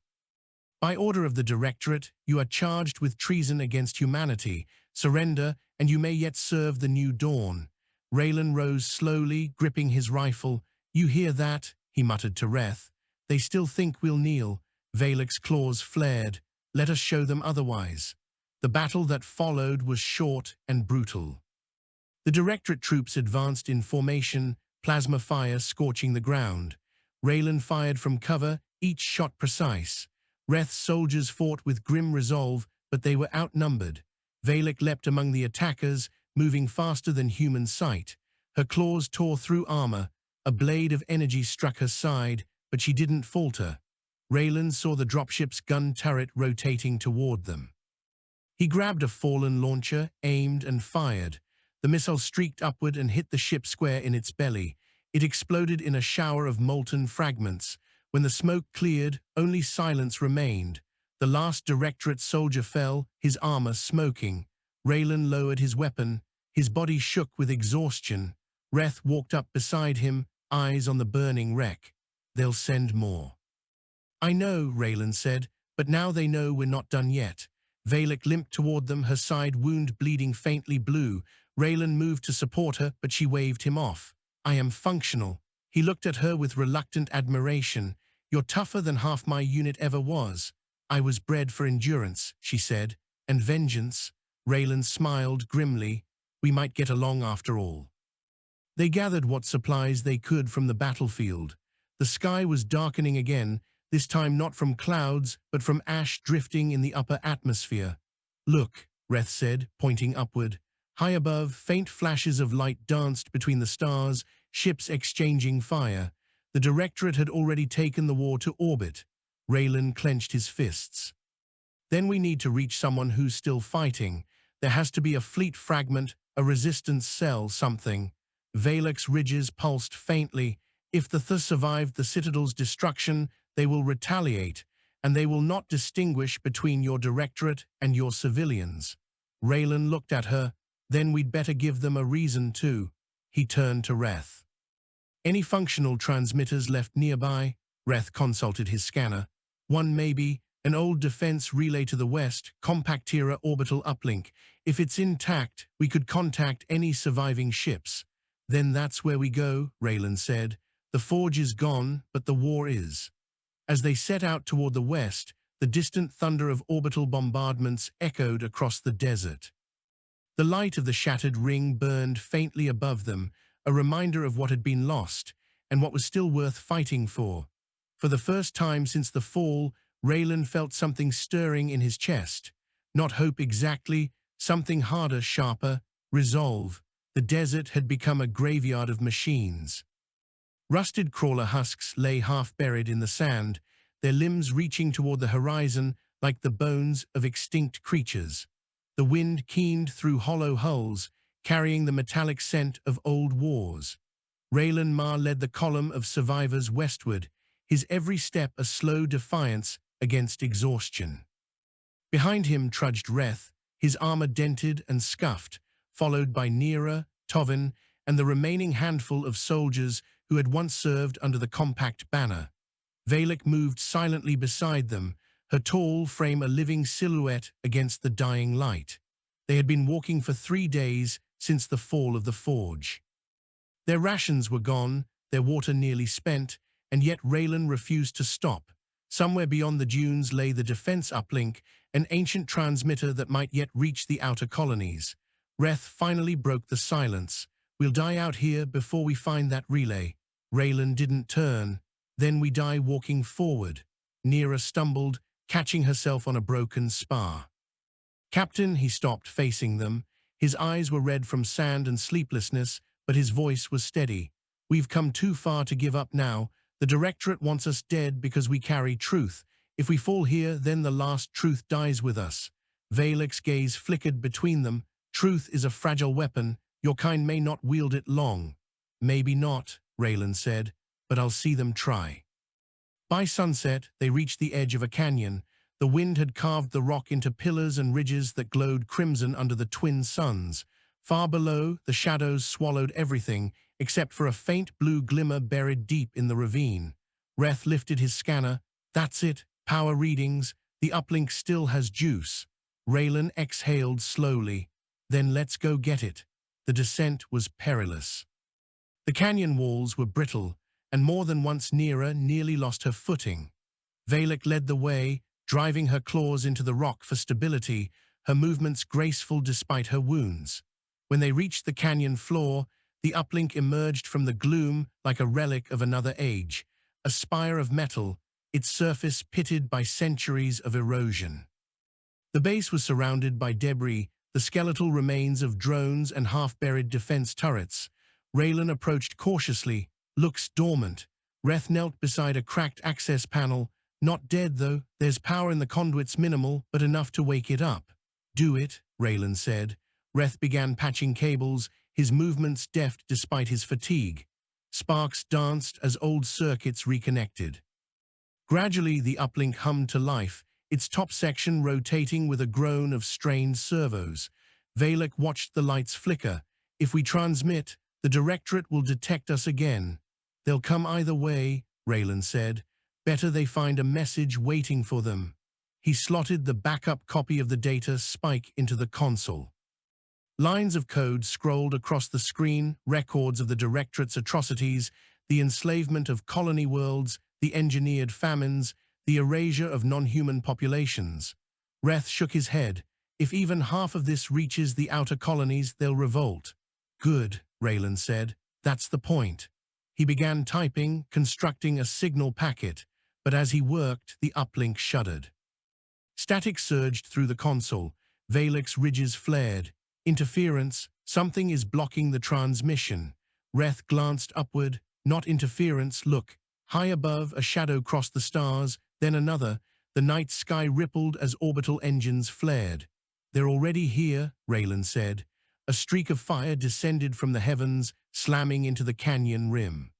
Speaker 1: By order of the Directorate, you are charged with treason against humanity. Surrender, and you may yet serve the new dawn. Raylan rose slowly, gripping his rifle. You hear that? He muttered to Reth. They still think we'll kneel. Valak's claws flared. Let us show them otherwise. The battle that followed was short and brutal. The Directorate troops advanced in formation, plasma fire scorching the ground. Raylan fired from cover, each shot precise. Reth's soldiers fought with grim resolve, but they were outnumbered. Valak leapt among the attackers, moving faster than human sight. Her claws tore through armor. A blade of energy struck her side, but she didn't falter. Raylan saw the dropship's gun turret rotating toward them. He grabbed a fallen launcher, aimed and fired. The missile streaked upward and hit the ship square in its belly. It exploded in a shower of molten fragments. When the smoke cleared, only silence remained. The last Directorate soldier fell, his armor smoking. Raylan lowered his weapon. His body shook with exhaustion. Reth walked up beside him, eyes on the burning wreck. They'll send more. I know, Raylan said, but now they know we're not done yet. Valak limped toward them, her side wound bleeding faintly blue. Raylan moved to support her, but she waved him off. I am functional. He looked at her with reluctant admiration. You're tougher than half my unit ever was. I was bred for endurance, she said. And vengeance. Raylan smiled grimly. We might get along after all. They gathered what supplies they could from the battlefield. The sky was darkening again, this time not from clouds, but from ash drifting in the upper atmosphere. Look, Reth said, pointing upward. High above, faint flashes of light danced between the stars, ships exchanging fire. The Directorate had already taken the war to orbit. Raylan clenched his fists. Then we need to reach someone who's still fighting. There has to be a fleet fragment, a resistance cell, something. Valak's ridges pulsed faintly. If the Th survived the Citadel's destruction, they will retaliate, and they will not distinguish between your Directorate and your civilians. Raylan looked at her. Then we'd better give them a reason to. He turned to Reth. Any functional transmitters left nearby? Reth consulted his scanner. One maybe, an old defense relay to the west, compact-era orbital uplink. If it's intact, we could contact any surviving ships. Then that's where we go, Raylan said. The forge is gone, but the war is. As they set out toward the west, the distant thunder of orbital bombardments echoed across the desert. The light of the shattered ring burned faintly above them, a reminder of what had been lost and what was still worth fighting for. For the first time since the fall, Raylan felt something stirring in his chest. Not hope exactly, something harder, sharper, resolve. The desert had become a graveyard of machines. Rusted crawler husks lay half-buried in the sand, their limbs reaching toward the horizon like the bones of extinct creatures. The wind keened through hollow hulls, carrying the metallic scent of old wars. Raylan Ma led the column of survivors westward, his every step a slow defiance against exhaustion. Behind him trudged Reth, his armor dented and scuffed, followed by Nera, Tovin, and the remaining handful of soldiers who had once served under the compact banner. Valak moved silently beside them, her tall frame a living silhouette against the dying light. They had been walking for 3 days since the fall of the forge. Their rations were gone, their water nearly spent, and yet Raylan refused to stop. Somewhere beyond the dunes lay the defense uplink, an ancient transmitter that might yet reach the outer colonies. Reth finally broke the silence. "We'll die out here before we find that relay." Raylan didn't turn. "Then we die walking forward." Nera stumbled, catching herself on a broken spar. "Captain," he stopped, facing them. His eyes were red from sand and sleeplessness, but his voice was steady. "We've come too far to give up now. The Directorate wants us dead because we carry truth. If we fall here, then the last truth dies with us." Valak's gaze flickered between them. "Truth is a fragile weapon. Your kind may not wield it long." "Maybe not," Raylan said, "but I'll see them try." By sunset, they reached the edge of a canyon. The wind had carved the rock into pillars and ridges that glowed crimson under the twin suns. Far below, the shadows swallowed everything, except for a faint blue glimmer buried deep in the ravine. Reth lifted his scanner. "That's it. Power readings. The uplink still has juice." Raylan exhaled slowly. "Then let's go get it." The descent was perilous. The canyon walls were brittle, and more than once Nera nearly lost her footing. Valak led the way, driving her claws into the rock for stability, her movements graceful despite her wounds. When they reached the canyon floor, the uplink emerged from the gloom like a relic of another age, a spire of metal, its surface pitted by centuries of erosion. The base was surrounded by debris, the skeletal remains of drones and half-buried defense turrets. Raylan approached cautiously, looks dormant. Reth knelt beside a cracked access panel. "Not dead, though. There's power in the conduits, minimal, but enough to wake it up." "Do it," Raylan said. Reth began patching cables, his movements deft despite his fatigue. Sparks danced as old circuits reconnected. Gradually, the uplink hummed to life, its top section rotating with a groan of strained servos. Valak watched the lights flicker. "If we transmit, the Directorate will detect us again." "They'll come either way," Raylan said. "Better they find a message waiting for them." He slotted the backup copy of the data spike into the console. Lines of code scrolled across the screen, records of the Directorate's atrocities, the enslavement of colony worlds, the engineered famines, the erasure of non-human populations. Reth shook his head. "If even half of this reaches the outer colonies, they'll revolt." "Good," Raylan said. "That's the point." He began typing, constructing a signal packet, but as he worked, the uplink shuddered. Static surged through the console. Valak's ridges flared. "Interference. Something is blocking the transmission." Reth glanced upward. "Not interference, look." High above, a shadow crossed the stars, then another. The night sky rippled as orbital engines flared. "They're already here," Raylan said. A streak of fire descended from the heavens, slamming into the canyon rim.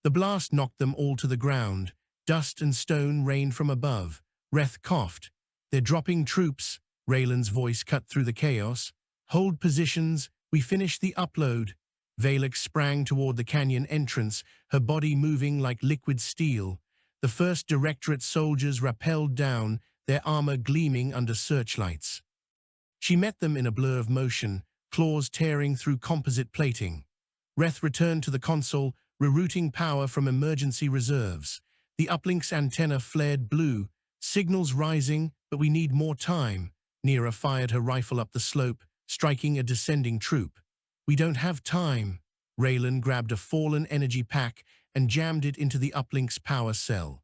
Speaker 1: The blast knocked them all to the ground. Dust and stone rained from above. Reth coughed. "They're dropping troops." Raylan's voice cut through the chaos. "Hold positions. We finished the upload." Valak sprang toward the canyon entrance, her body moving like liquid steel. The first Directorate soldiers rappelled down, their armor gleaming under searchlights. She met them in a blur of motion, claws tearing through composite plating. Reth returned to the console, rerouting power from emergency reserves. The uplink's antenna flared blue, signals rising, but we need more time. Nera fired her rifle up the slope, striking a descending troop. "We don't have time." Raylan grabbed a fallen energy pack and jammed it into the uplink's power cell.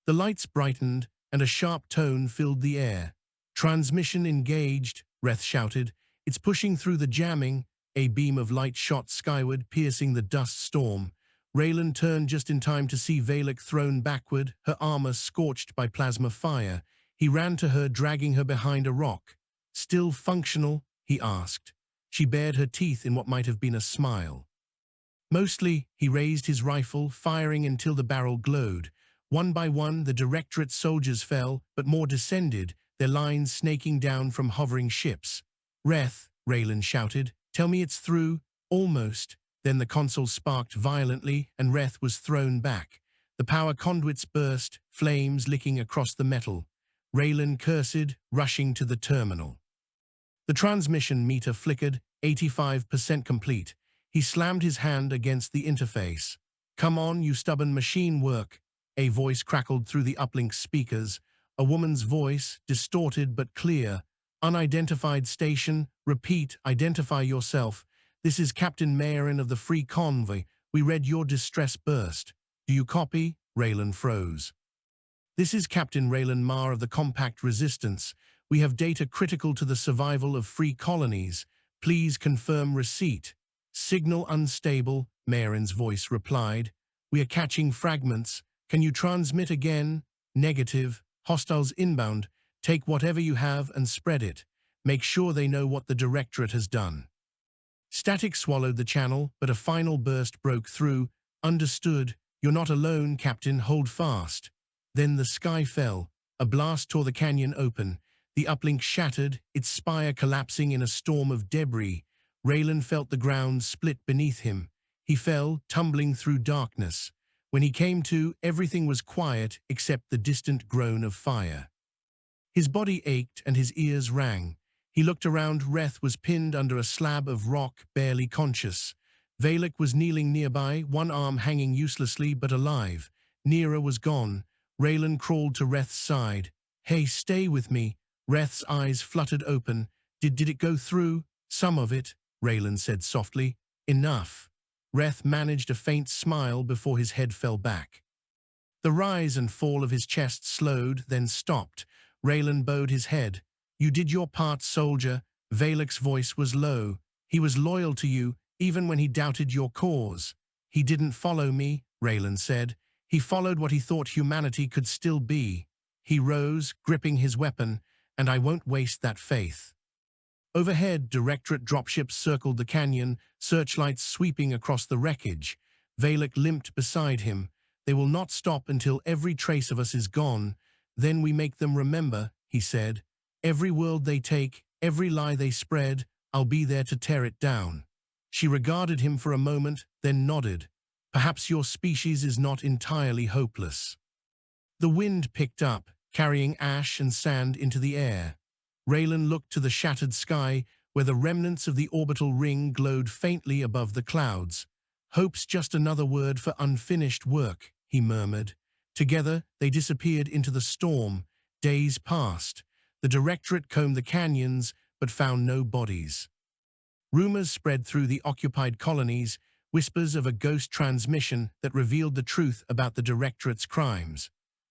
Speaker 1: The lights brightened, and a sharp tone filled the air. "Transmission engaged," Reth shouted. "It's pushing through the jamming." A beam of light shot skyward, piercing the dust storm. Raylan turned just in time to see Valak thrown backward, her armor scorched by plasma fire. He ran to her, dragging her behind a rock. "Still functional?" he asked. She bared her teeth in what might have been a smile. "Mostly." He raised his rifle, firing until the barrel glowed. One by one, the Directorate soldiers fell, but more descended, their lines snaking down from hovering ships. "Reth," Raylan shouted, "tell me it's through." "Almost." Then the console sparked violently and Reth was thrown back. The power conduits burst, flames licking across the metal. Raylan cursed, rushing to the terminal. The transmission meter flickered, 85% complete. He slammed his hand against the interface. "Come on, you stubborn machine work," a voice crackled through the uplink speakers. A woman's voice, distorted but clear. "Unidentified station. Repeat, identify yourself. This is Captain Marin of the Free Convoy. We read your distress burst. Do you copy?" Raylan froze. "This is Captain Raylan Marr of the Compact Resistance. We have data critical to the survival of free colonies. Please confirm receipt." "Signal unstable," Marin's voice replied. "We are catching fragments. Can you transmit again?" "Negative. Hostiles inbound. Take whatever you have and spread it. Make sure they know what the Directorate has done." Static swallowed the channel, but a final burst broke through. "Understood. You're not alone, Captain. Hold fast." Then the sky fell. A blast tore the canyon open. The uplink shattered, its spire collapsing in a storm of debris. Raylan felt the ground split beneath him. He fell, tumbling through darkness. When he came to, everything was quiet except the distant groan of fire. His body ached and his ears rang. He looked around. Reth was pinned under a slab of rock, barely conscious. Valek was kneeling nearby, one arm hanging uselessly but alive. Neera was gone. Raylan crawled to Reth's side. "Hey, stay with me." Reth's eyes fluttered open. Did it go through?" "Some of it," Raylan said softly. "Enough." Reth managed a faint smile before his head fell back. The rise and fall of his chest slowed, then stopped. Raylan bowed his head. "You did your part, soldier." Valek's voice was low. "He was loyal to you, even when he doubted your cause." "He didn't follow me," Raylan said. "He followed what he thought humanity could still be." He rose, gripping his weapon, "And I won't waste that faith." Overhead, Directorate dropships circled the canyon, searchlights sweeping across the wreckage. Valek limped beside him. "They will not stop until every trace of us is gone. Then we make them remember," he said. "Every world they take, every lie they spread, I'll be there to tear it down." She regarded him for a moment, then nodded. "Perhaps your species is not entirely hopeless." The wind picked up, carrying ash and sand into the air. Raylan looked to the shattered sky, where the remnants of the orbital ring glowed faintly above the clouds. "Hope's just another word for unfinished work," he murmured. Together, they disappeared into the storm. Days passed. The Directorate combed the canyons, but found no bodies. Rumors spread through the occupied colonies, whispers of a ghost transmission that revealed the truth about the Directorate's crimes.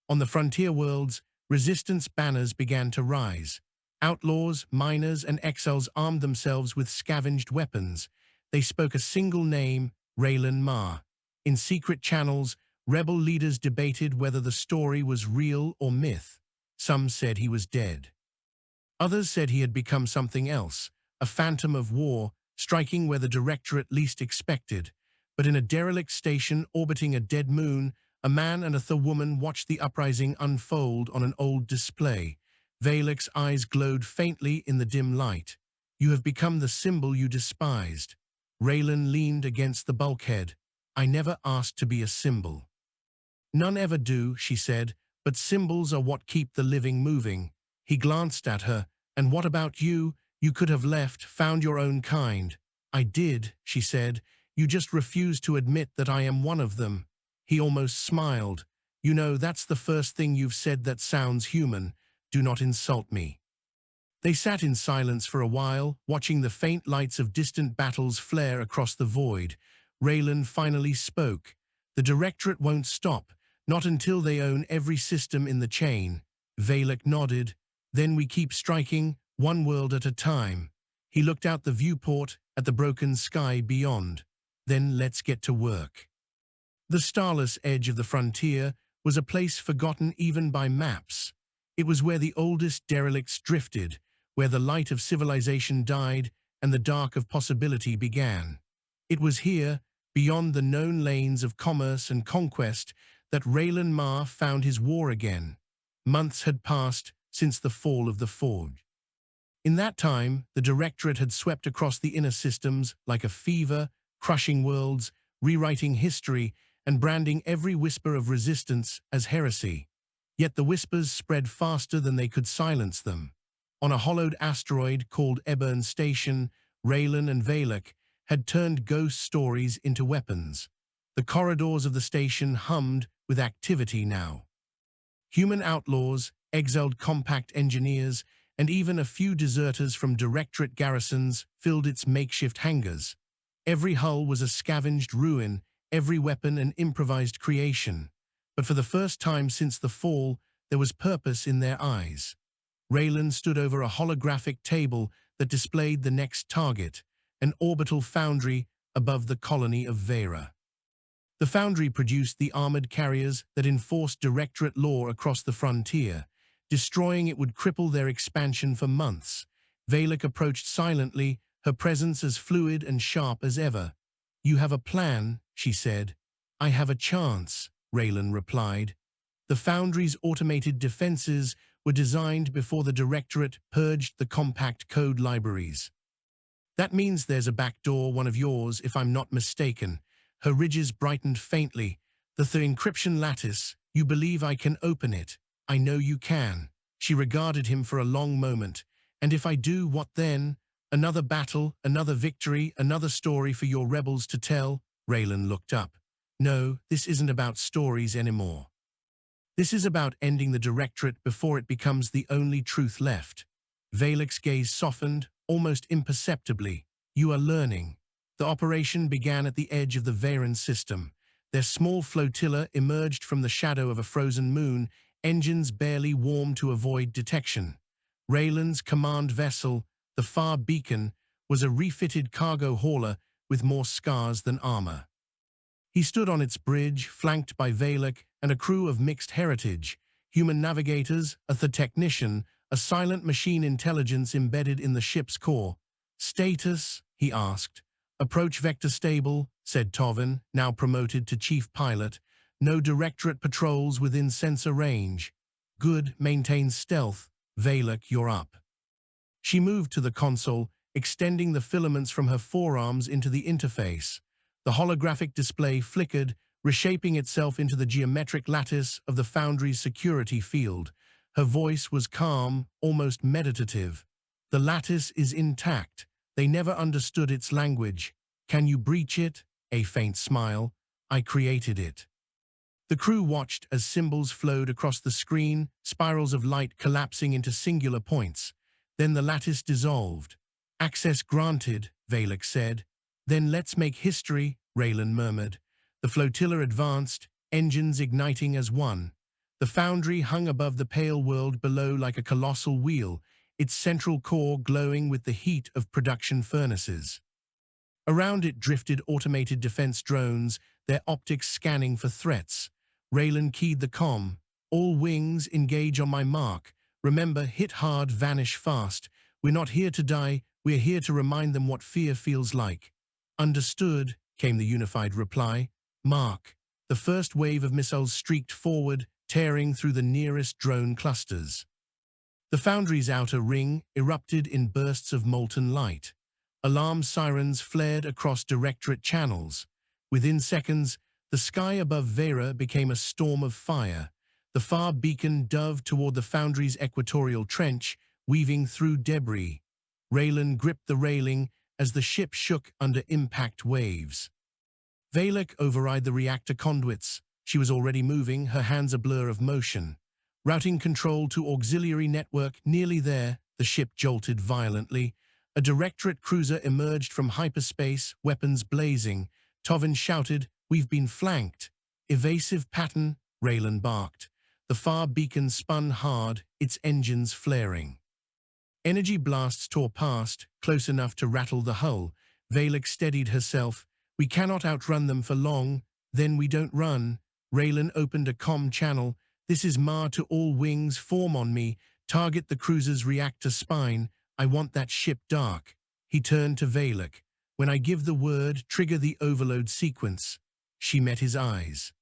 Speaker 1: On the frontier worlds, resistance banners began to rise. Outlaws, miners, and exiles armed themselves with scavenged weapons. They spoke a single name, Raylan Marr. In secret channels, rebel leaders debated whether the story was real or myth. Some said he was dead. Others said he had become something else, a phantom of war, striking where the Directorate least expected. But in a derelict station orbiting a dead moon, a man and a woman watched the uprising unfold on an old display. Valek's eyes glowed faintly in the dim light. "You have become the symbol you despised." Raylan leaned against the bulkhead. "I never asked to be a symbol." "None ever do," she said, "but symbols are what keep the living moving." He glanced at her. "And what about you? You could have left, found your own kind." "I did," she said. "You just refuse to admit that I am one of them." He almost smiled. "You know, that's the first thing you've said that sounds human. Do not insult me." They sat in silence for a while, watching the faint lights of distant battles flare across the void. Raylan finally spoke. "The Directorate won't stop, not until they own every system in the chain." Valek nodded. "Then we keep striking, one world at a time." He looked out the viewport at the broken sky beyond. "Then let's get to work." The starless edge of the frontier was a place forgotten even by maps. It was where the oldest derelicts drifted, where the light of civilization died and the dark of possibility began. It was here, beyond the known lanes of commerce and conquest, that Raylan Marr found his war again. Months had passed, since the fall of the Forge. In that time, the Directorate had swept across the inner systems like a fever, crushing worlds, rewriting history, and branding every whisper of resistance as heresy. Yet the whispers spread faster than they could silence them. On a hollowed asteroid called Eburn Station, Raylan and Valek had turned ghost stories into weapons. The corridors of the station hummed with activity now. Human outlaws, exiled compact engineers, and even a few deserters from Directorate garrisons filled its makeshift hangars. Every hull was a scavenged ruin, every weapon an improvised creation. But for the first time since the fall, there was purpose in their eyes. Raylan stood over a holographic table that displayed the next target, an orbital foundry above the colony of Vera. The foundry produced the armored carriers that enforced Directorate law across the frontier. Destroying it would cripple their expansion for months. Valek approached silently, her presence as fluid and sharp as ever. "You have a plan," she said. "I have a chance," Raylan replied. The foundry's automated defenses were designed before the Directorate purged the compact code libraries. "That means there's a back door, one of yours, if I'm not mistaken." Her ridges brightened faintly. "The encryption lattice, you believe I can open it? I know you can." She regarded him for a long moment. "And if I do, what then? Another battle, another victory, another story for your rebels to tell?" Raylan looked up. "No, this isn't about stories anymore. This is about ending the Directorate before it becomes the only truth left." Valek's gaze softened, almost imperceptibly. "You are learning." The operation began at the edge of the Veran system. Their small flotilla emerged from the shadow of a frozen moon, engines barely warm to avoid detection. Raylan's command vessel, the Far Beacon, was a refitted cargo hauler with more scars than armor. He stood on its bridge, flanked by Valek and a crew of mixed heritage, human navigators, a technician, a silent machine intelligence embedded in the ship's core. "Status?" he asked. "Approach vector stable," said Tovin, now promoted to chief pilot. "No Directorate patrols within sensor range." "Good, maintain stealth." "Valek, you're up." She moved to the console, extending the filaments from her forearms into the interface. The holographic display flickered, reshaping itself into the geometric lattice of the Foundry's security field. Her voice was calm, almost meditative. "The lattice is intact. They never understood its language. Can you breach it?" A faint smile. "I created it." The crew watched as symbols flowed across the screen, spirals of light collapsing into singular points. Then the lattice dissolved. "Access granted," Valek said. "Then let's make history," Raylan murmured. The flotilla advanced, engines igniting as one. The foundry hung above the pale world below like a colossal wheel, its central core glowing with the heat of production furnaces. Around it drifted automated defense drones, their optics scanning for threats. Raylan keyed the comm. "All wings, engage on my mark. Remember, hit hard, vanish fast. We're not here to die, we're here to remind them what fear feels like." "Understood," came the unified reply. "Mark." The first wave of missiles streaked forward, tearing through the nearest drone clusters. The foundry's outer ring erupted in bursts of molten light. Alarm sirens flared across Directorate channels. Within seconds, the sky above Vera became a storm of fire. The Far Beacon dove toward the foundry's equatorial trench, weaving through debris. Raylan gripped the railing as the ship shook under impact waves. Valek override the reactor conduits. She was already moving, her hands a blur of motion. Routing control to auxiliary network, nearly there. The ship jolted violently. A Directorate cruiser emerged from hyperspace, weapons blazing. Tovin shouted, "We've been flanked." "Evasive pattern," Raylan barked. The Far Beacon spun hard, its engines flaring. Energy blasts tore past, close enough to rattle the hull. Valek steadied herself. "We cannot outrun them for long. Then we don't run." Raylan opened a comm channel. "This is Ma to all wings, form on me. Target the cruiser's reactor spine. I want that ship dark." He turned to Valek. "When I give the word, trigger the overload sequence." She met his eyes.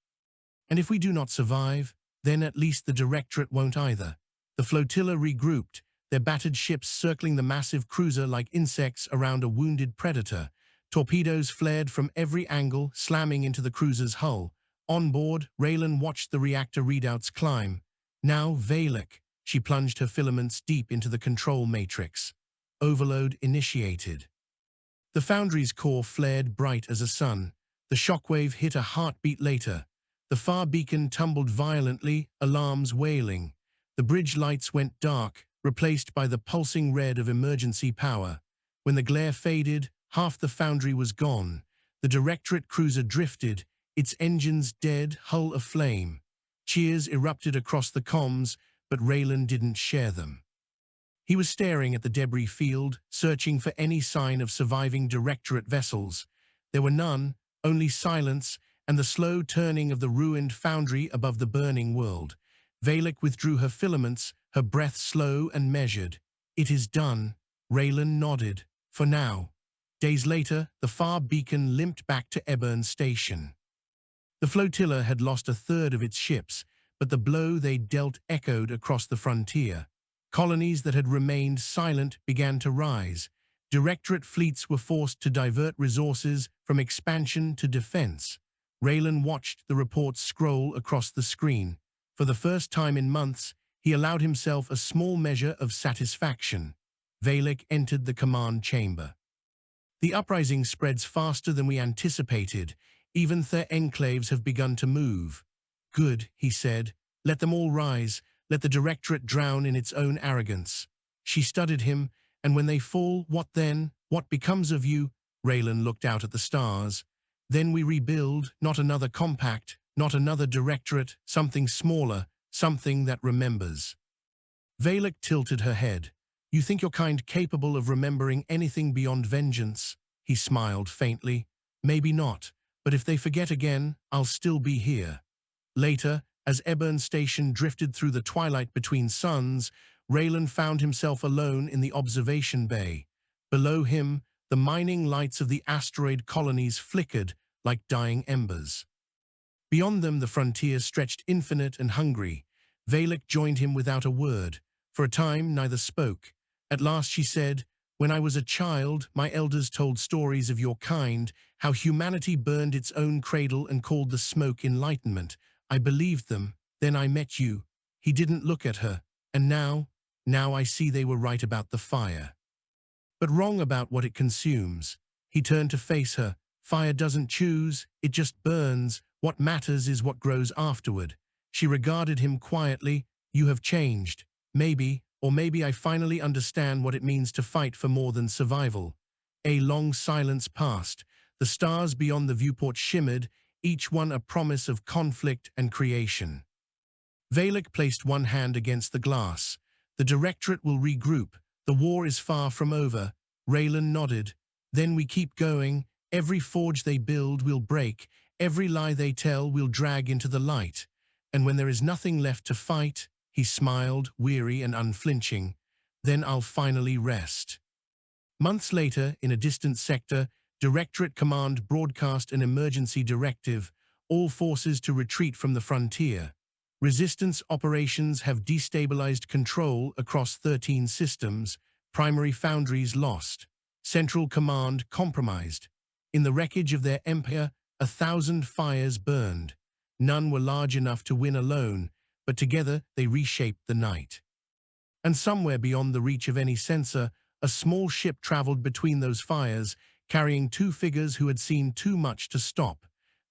Speaker 1: "And if we do not survive, then at least the Directorate won't either." The flotilla regrouped, their battered ships circling the massive cruiser like insects around a wounded predator. Torpedoes flared from every angle, slamming into the cruiser's hull. On board, Raylan watched the reactor readouts climb. Now Valak. She plunged her filaments deep into the control matrix. Overload initiated. The foundry's core flared bright as a sun. The shockwave hit a heartbeat later. The far beacon tumbled violently, alarms wailing. The bridge lights went dark, replaced by the pulsing red of emergency power. When the glare faded, half the foundry was gone. The Directorate cruiser drifted, its engines dead, hull aflame. Cheers erupted across the comms, but Raylan didn't share them. He was staring at the debris field, searching for any sign of surviving Directorate vessels. There were none, only silence and the slow turning of the ruined foundry above the burning world. Valak withdrew her filaments, her breath slow and measured. "It is done," Raylan nodded. "For now." Days later, the far beacon limped back to Eburn Station. The flotilla had lost a third of its ships, but the blow they dealt echoed across the frontier. Colonies that had remained silent began to rise. Directorate fleets were forced to divert resources from expansion to defense. Raylan watched the reports scroll across the screen. For the first time in months, he allowed himself a small measure of satisfaction. Valak entered the command chamber. "The uprising spreads faster than we anticipated. Even their enclaves have begun to move." "Good," he said. "Let them all rise. Let the Directorate drown in its own arrogance." She studied him. "And when they fall, what then? What becomes of you?" Raylan looked out at the stars. "Then we rebuild, not another compact, not another Directorate, something smaller, something that remembers." Valak tilted her head. "You think your kind capable of remembering anything beyond vengeance?" He smiled faintly. "Maybe not, but if they forget again, I'll still be here." Later, as Eburn Station drifted through the twilight between suns, Raylan found himself alone in the observation bay. Below him, the mining lights of the asteroid colonies flickered like dying embers. Beyond them, the frontier stretched infinite and hungry. Valak joined him without a word. For a time, neither spoke. At last she said, "When I was a child, my elders told stories of your kind, how humanity burned its own cradle and called the smoke enlightenment. I believed them. Then I met you." He didn't look at her. "And now I see they were right about the fire. But wrong about what it consumes." He turned to face her. "Fire doesn't choose, it just burns. What matters is what grows afterward." She regarded him quietly. "You have changed. Maybe, or maybe I finally understand what it means to fight for more than survival." A long silence passed. The stars beyond the viewport shimmered, each one a promise of conflict and creation. Valak placed one hand against the glass. "The Directorate will regroup. The war is far from over." Raylan nodded. "Then we keep going. Every forge they build we'll break. Every lie they tell we'll drag into the light. And when there is nothing left to fight," he smiled, weary and unflinching, "then I'll finally rest." Months later, in a distant sector, Directorate Command broadcast an emergency directive: all forces to retreat from the frontier. Resistance operations have destabilized control across 13 systems, primary foundries lost, Central Command compromised. In the wreckage of their empire, 1,000 fires burned. None were large enough to win alone, but together they reshaped the night. And somewhere beyond the reach of any sensor, a small ship traveled between those fires, carrying two figures who had seen too much to stop.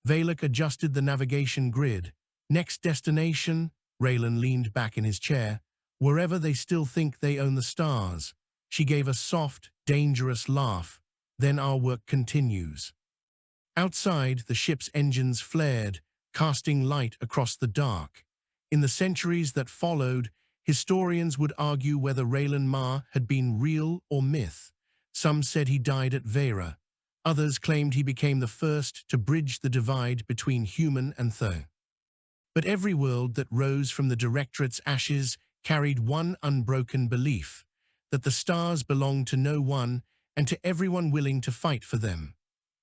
Speaker 1: Valak adjusted the navigation grid. "Next destination," Raylan leaned back in his chair, "wherever they still think they own the stars." She gave a soft, dangerous laugh. "Then our work continues." Outside, the ship's engines flared, casting light across the dark. In the centuries that followed, historians would argue whether Raylan Ma had been real or myth. Some said he died at Vera. Others claimed he became the first to bridge the divide between human and the. But every world that rose from the Directorate's ashes carried one unbroken belief: that the stars belonged to no one and to everyone willing to fight for them.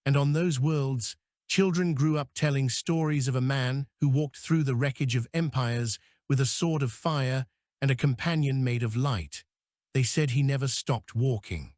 Speaker 1: And on those worlds, children grew up telling stories of a man who walked through the wreckage of empires with a sword of fire and a companion made of light. They said he never stopped walking.